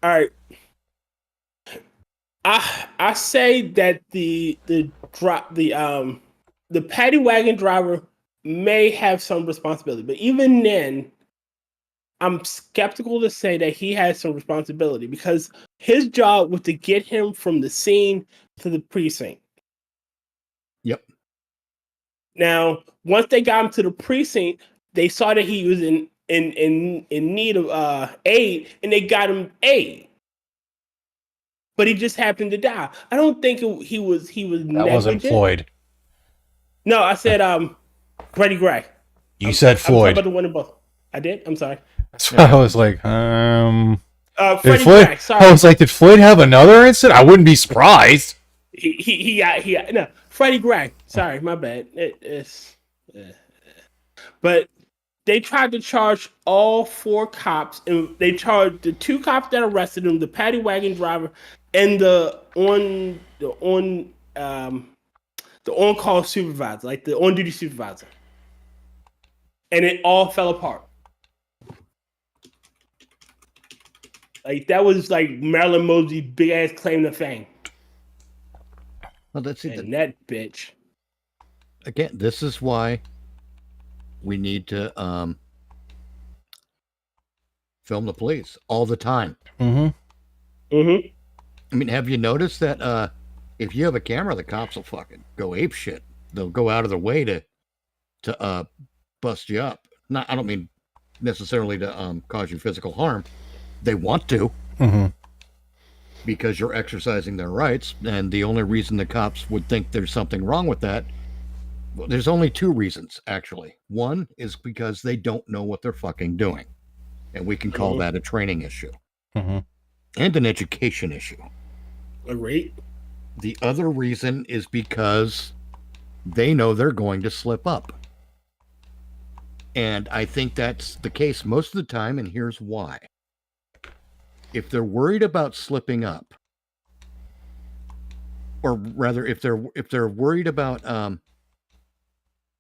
all right. I say that the paddy wagon driver may have some responsibility, but even then, I'm skeptical to say that he has some responsibility because his job was to get him from the scene to the precinct. Yep. Now, once they got him to the precinct, they saw that he was in need of aid, and they got him aid. But he just happened to die. I don't think he was That negligent. wasn't Floyd. No, I said Freddie Gray. You said I'm talking Floyd. about the one in both. I did. I'm sorry. That's why I was like, Freddie Floyd, Gray. Sorry. I was like, did Floyd have another incident? I wouldn't be surprised. He got no Freddie Gray. Sorry, my bad. But they tried to charge all 4 cops, and they charged the 2 cops that arrested him, the paddy wagon driver, and the on-call supervisor, like the on-duty supervisor, and it all fell apart. Like that was like Marilyn Mosley's big ass claim to fame. Well, that's it. And that bitch. Again, this is why we need to film the police all the time. Mm-hmm. Mm-hmm. I mean, have you noticed that if you have a camera, the cops will fucking go ape shit. They'll go out of their way to bust you up. Not, I don't mean necessarily to cause you physical harm. They want to. Mm-hmm. Because you're exercising their rights, and the only reason the cops would think there's something wrong with that, well, there's only 2 reasons, actually. One is because they don't know what they're fucking doing, and we can call that a training issue Mm-hmm. and an education issue. Agreed. The other reason is because they know they're going to slip up, and I think that's the case most of the time, and here's why. If they're worried about slipping up, or rather, if they're worried about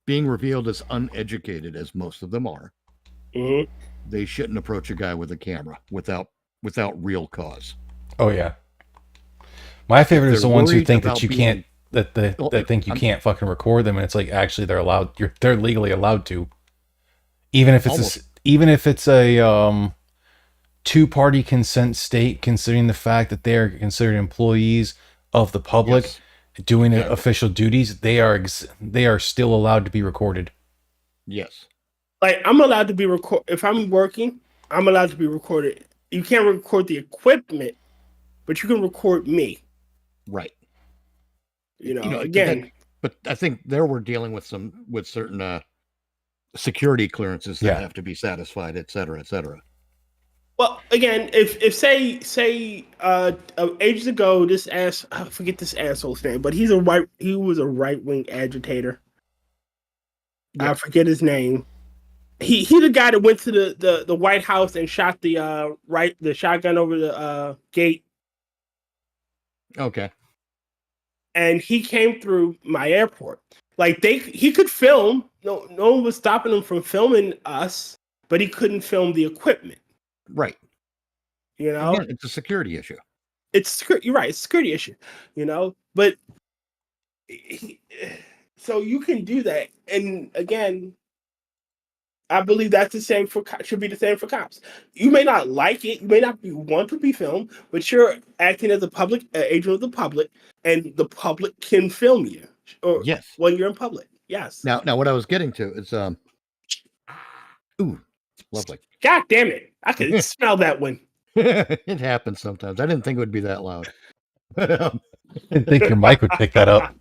being revealed as uneducated, as most of them are, Mm-hmm. they shouldn't approach a guy with a camera without real cause. Oh yeah. My favorite is they're the ones who worried think that about you being- can't that think you can't fucking record them, and it's like actually they're legally allowed to, even if it's a 2-party consent state, considering the fact that they are considered employees of the public. Yes. Doing Yeah. official duties, they are still allowed to be recorded. Yes. Like I'm allowed to be if I'm working, I'm allowed to be recorded. You can't record the equipment, but you can record me. Right. You know, You know, again. But I think there we're dealing with certain security clearances that Yeah. have to be satisfied, et cetera, et cetera. Well, again, if say ages ago, I forget this asshole's name, but he was a right-wing agitator. I Yep. forget his name. He the guy that went to the White House and shot the shotgun over the gate, Okay. and he came through my airport. Like he could film. No one was stopping him from filming us, but he couldn't film the equipment. Right. You know, Again, it's a security issue. you're right. It's a security issue. You know, but so you can do that, and again, I believe that's the same should be the same for cops. You may not like it, you may not want to be filmed, but you're acting as a public agent of the public, and the public can film you, or Yes. when you're in public. Yes. Now, what I was getting to is, ooh, lovely. God damn it! I could smell that one. It happens sometimes. I didn't think it would be that loud. But, I didn't think your mic would pick that up.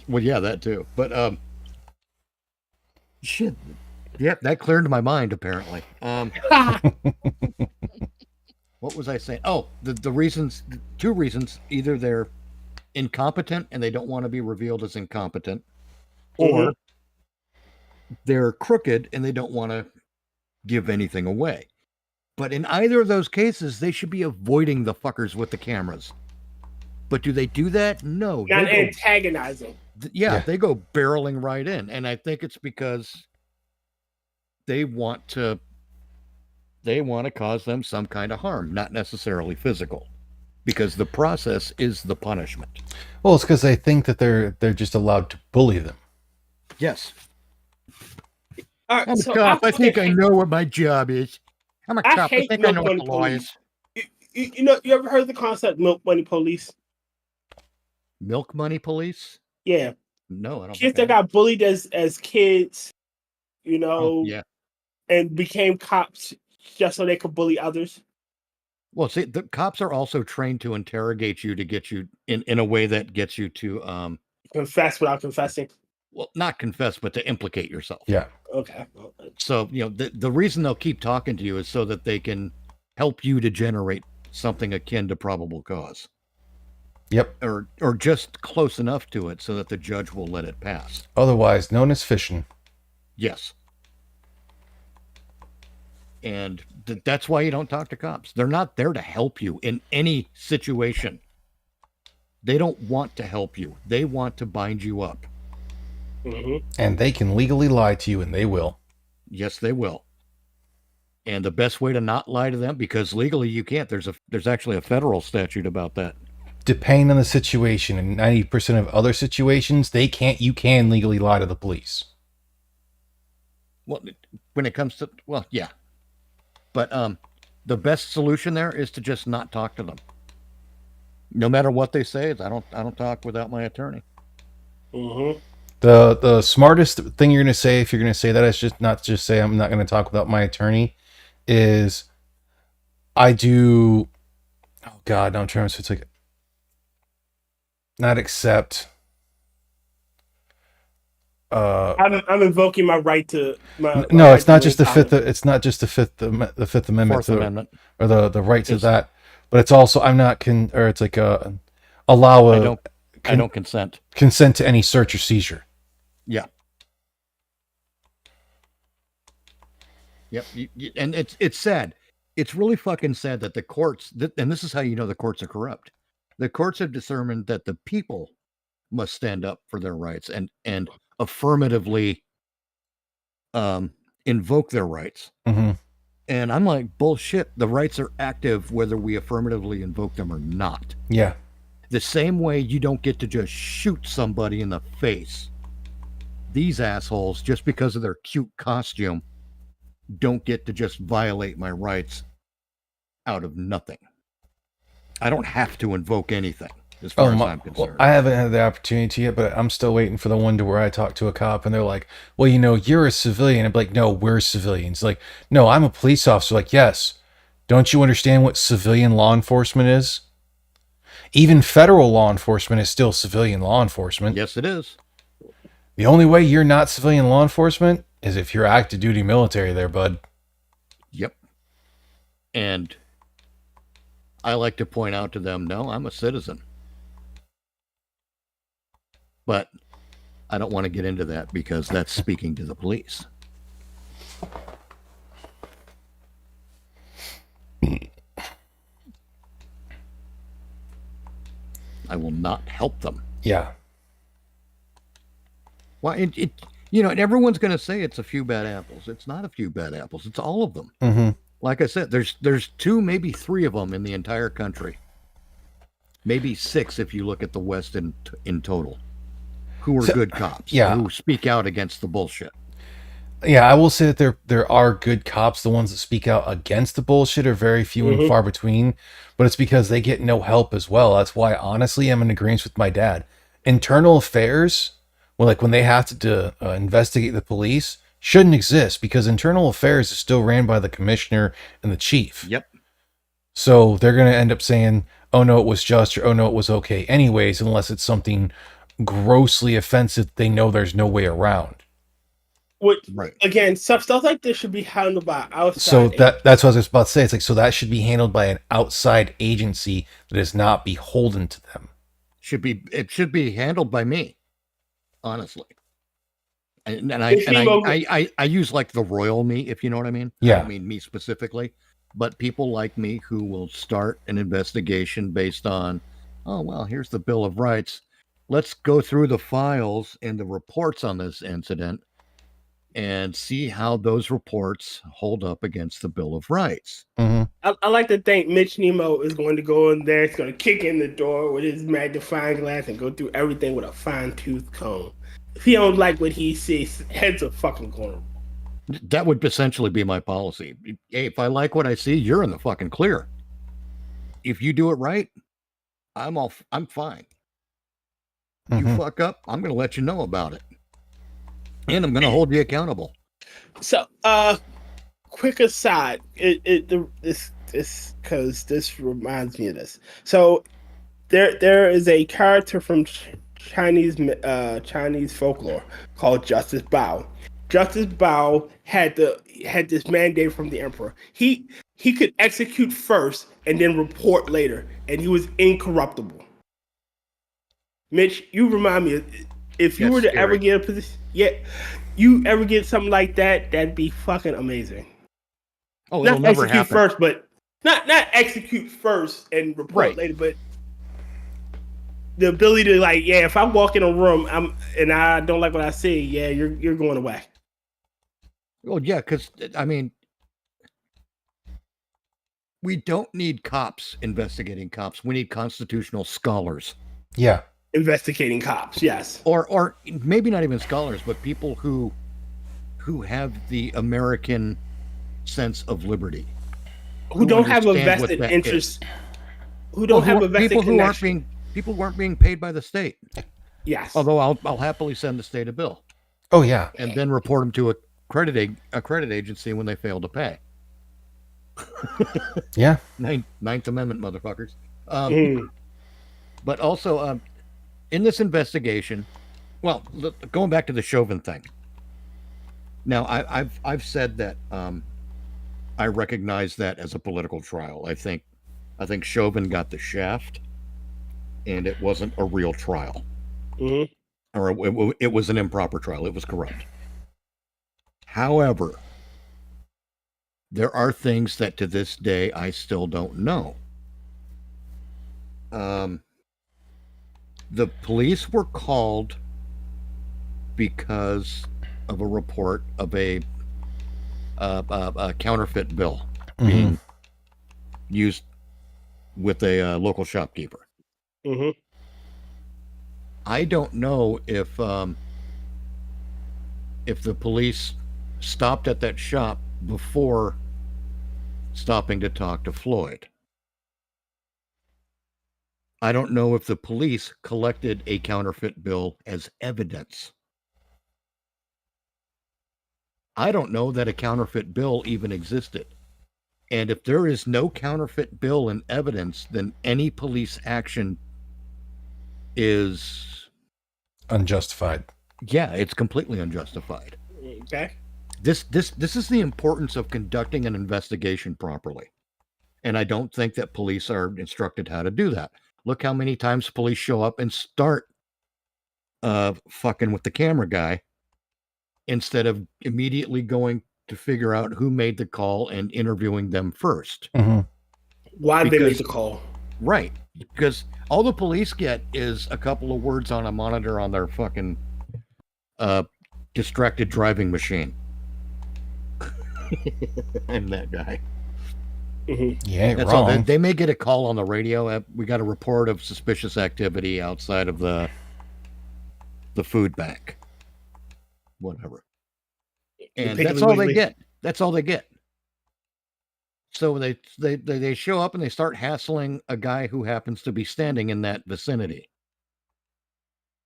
well, yeah, that too. But shit, Yep, that cleared my mind apparently. What was I saying? Oh, the reasons, two reasons. Either they're incompetent and they don't want to be revealed as incompetent, or they're crooked and they don't want to give anything away. But in either of those cases, they should be avoiding the fuckers with the cameras. But do they do that? No. Not They go, antagonizing. yeah, Yeah. they go barreling right in. And I think it's because they want to cause them some kind of harm, not necessarily physical. Because the process is the punishment. Well, it's because they think that they're just allowed to bully them. Yes. All right, I'm a so cop. I think I know what my job is. I'm a I cop. I hate think I know milk what the money law police. is. You know, you ever heard the concept milk money police? Milk money police? Yeah, No, I don't kids think that I know. got bullied as kids, you know, Oh, yeah. and became cops just so they could bully others. Well, see, the cops are also trained to interrogate you to get you in a way that gets you to Confess without confessing. well, not confess, but to implicate yourself. Yeah. Okay. So, you know, the reason they'll keep talking to you is so that they can help you to generate something akin to probable cause. Yep. Or just close enough to it so that the judge will let it pass. Otherwise known as fishing. Yes. And that's why you don't talk to cops. They're not there to help you in any situation. They don't want to help you. They want to bind you up. And they can legally lie to you, and they will. Yes, they will. And the best way to not lie to them, because legally you can't. There's actually a federal statute about that. Depending on the situation, in 90% of other situations, you can legally lie to the police. Well, when it comes to, well, yeah. But the best solution there is to just not talk to them. No matter what they say, I don't talk without my attorney. The smartest thing you're going to say, if you're going to say that, is just not just say I'm not going to talk without my attorney. Is I do. Oh God, no, I'm trying to. It's like not accept. I'm invoking my right to. No, it's not just the fifth. It's not just the Fifth Amendment, Fourth Amendment. or the right to It's- that. But it's also I'm not or it's like allow a I don't consent. consent to any search or seizure. Yeah. Yep. And it's sad. It's really fucking sad that the courts, and this is how you know the courts are corrupt. The courts have determined that the people must stand up for their rights and affirmatively invoke their rights. Mm-hmm. And I'm like, bullshit. The rights are active whether we affirmatively invoke them or not. Yeah. The same way you don't get to just shoot somebody in the face. These assholes, just because of their cute costume, don't get to just violate my rights out of nothing. I don't have to invoke anything, as far as I'm concerned. I haven't had the opportunity yet, but I'm still waiting for the one to where I talk to a cop and they're like, well, you know, you're a civilian. I'm like, no, we're civilians. Like, no, I'm a police officer. Like, yes. Don't you understand what civilian law enforcement is? Even federal law enforcement is still civilian law enforcement. Yes, it is. The only way you're not civilian law enforcement is if you're active duty military there, bud. Yep. And I like to point out to them, no, I'm a citizen. But I don't want to get into that because that's speaking to the police. I will not help them. Yeah. Well, and everyone's going to say it's a few bad apples. It's not a few bad apples. It's all of them. Mm-hmm. Like I said, there's 2, maybe 3 of them in the entire country. Maybe 6 if you look at the West in total, who are good cops. Yeah. Who speak out against the bullshit. Yeah, I will say that there are good cops. The ones that speak out against the bullshit are very few and far between, but it's because they get no help as well. That's why, honestly, I'm in agreement with my dad. Internal affairs, well, like when they have to investigate the police, shouldn't exist because internal affairs is still ran by the commissioner and the chief. Yep. So they're going to end up saying, oh, no, it was just, or oh, no, it was okay anyways, unless it's something grossly offensive they know there's no way around. Which Right. again, stuff like this should be handled by outside. So that's what I was about to say. It's like, so that should be handled by an outside agency that is not beholden to them. It should be handled by me, honestly. And If he will- I use like the royal me, if you know what I mean. I Yeah. don't mean me specifically, but people like me who will start an investigation based on, oh well, here's the Bill of Rights. Let's go through the files and the reports on this incident and see how those reports hold up against the Bill of Rights. Mm-hmm. I like to think Mitch Nemo is going to go in there. He's going to kick in the door with his magnifying glass and go through everything with a fine tooth comb. If he don't like what he sees, heads are fucking going. That would essentially be my policy. Hey, if I like what I see, you're in the fucking clear. If you do it right, I'm fine. You Mhm. fuck up, I'm going to let you know about it. And I'm going to hold you accountable. So, quick aside, this reminds me of this. So, there is a character from Chinese folklore called Justice Bao. Justice Bao had this mandate from the emperor. He could execute first and then report later, and he was incorruptible. Mitch, you remind me, if you That's were to scary. ever get a position, you ever get something like that, that'd be fucking amazing. Oh, it'll Not never execute happen. first, but not execute first and report Right. later, but the ability to if I walk in a room, and I don't like what I see, you're going away. Well, yeah, because, I mean, we don't need cops investigating cops. We need constitutional scholars. Yeah. Investigating cops, yes. Or maybe not even scholars, but people who have the American sense of liberty. Who don't have a understand what vested that interest. Who don't have a vested people who aren't connection. people who aren't being paid by the state. Yes. Although I'll happily send the state a bill Oh yeah. and then report them to a credit agency when they fail to pay. Yeah. Ninth Amendment, motherfuckers. Mhm. But also, in this investigation, well, going back to the Chauvin thing. Now, I've said that I recognize that as a political trial. I think Chauvin got the shaft, and it wasn't a real trial, Mhm. or it was an improper trial. It was corrupt. However, there are things that to this day I still don't know. The police were called because of a report of a counterfeit bill being used with a local shopkeeper. Mhm. I don't know if the police stopped at that shop before stopping to talk to Floyd. I don't know if the police collected a counterfeit bill as evidence. I don't know that a counterfeit bill even existed. And if there is no counterfeit bill in evidence, then any police action is, Unjustified. yeah, it's completely unjustified. Okay. This is the importance of conducting an investigation properly. And I don't think that police are instructed how to do that. Look how many times police show up and start fucking with the camera guy instead of immediately going to figure out who made the call and interviewing them first. Mm-hmm. Why they made Because- the call? Right. Because all the police get is a couple of words on a monitor on their fucking distracted driving machine. I'm that guy. Mhm. You ain't That's all. wrong. They may get a call on the radio. We got a report of suspicious activity outside of the food bank. Whatever. And Piggly that's all they Wiggly. get. That's all they get. So they show up and they start hassling a guy who happens to be standing in that vicinity.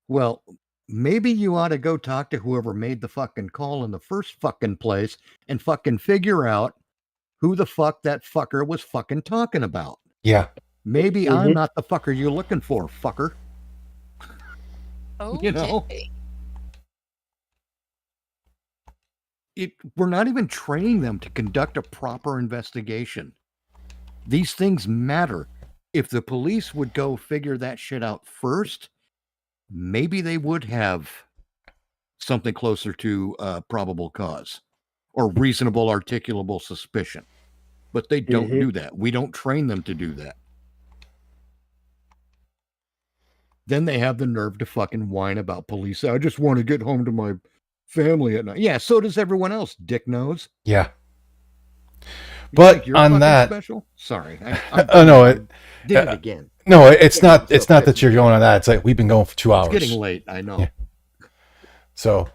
Well, maybe you ought to go talk to whoever made the fucking call in the first fucking place and fucking figure out who the fuck that fucker was fucking talking about. Yeah. Maybe I'm Mhm. not the fucker you're looking for, fucker. Okay. You know? we're not even training them to conduct a proper investigation. These things matter. If the police would go figure that shit out first, maybe they would have something closer to probable cause or reasonable articulable suspicion. But they don't do that. We don't train them to do that. Then they have the nerve to fucking whine about police. I just want to get home to my family at night. Yeah, so does everyone else, dick nose. Yeah. You But think you're on fucking that, special? Sorry. oh no, it, did it again. no, it's Yeah, not. so It's not that pissed you're me going on that. It's like we've been going for 2 hours. It's getting late. I know. Yeah. So,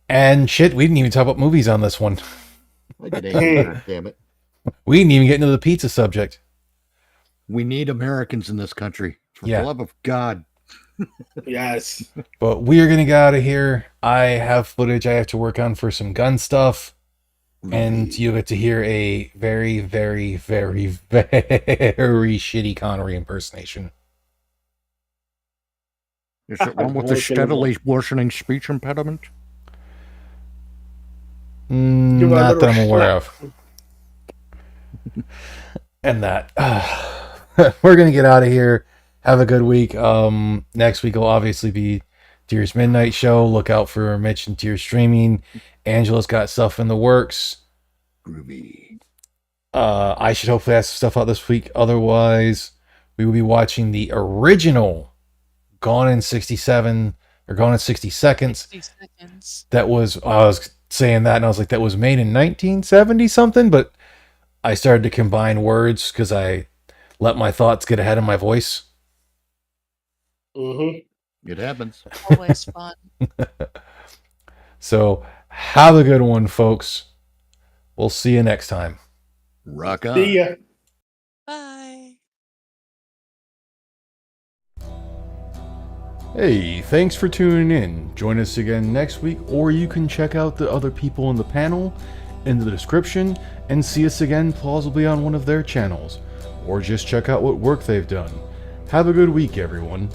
and shit, we didn't even talk about movies on this one. I get angry, God damn it. We didn't even get into the pizza subject. We need Americans in this country. For Yeah. the love of God. Yes. But we are gonna get out of here. I have footage I have to work on for some gun stuff, and you get to hear a very, very, very, very shitty Connery impersonation. Is it one with the steadily worsening speech impediment? Give a Not little that I'm aware slap. of. And that we're gonna get out of here. Have a good week. Next week will obviously be Tears Midnight Show. Look out for Mitch and Tears Streaming. Angela's got stuff in the works. Groovy. I should hopefully have some stuff out this week. Otherwise, we will be watching the original Gone in 67 or Gone in 60 Seconds. 60 seconds. That was, I was saying that and I was like, that was made in 1970 something, but I started to combine words because I let my thoughts get ahead of my voice. Mm-hmm. It happens. Always fun. So have a good one, folks. We'll see you next time. Rock on. See ya. Bye. Hey, thanks for tuning in. Join us again next week, or you can check out the other people in the panel in the description and see us again plausibly on one of their channels, or just check out what work they've done. Have a good week, everyone.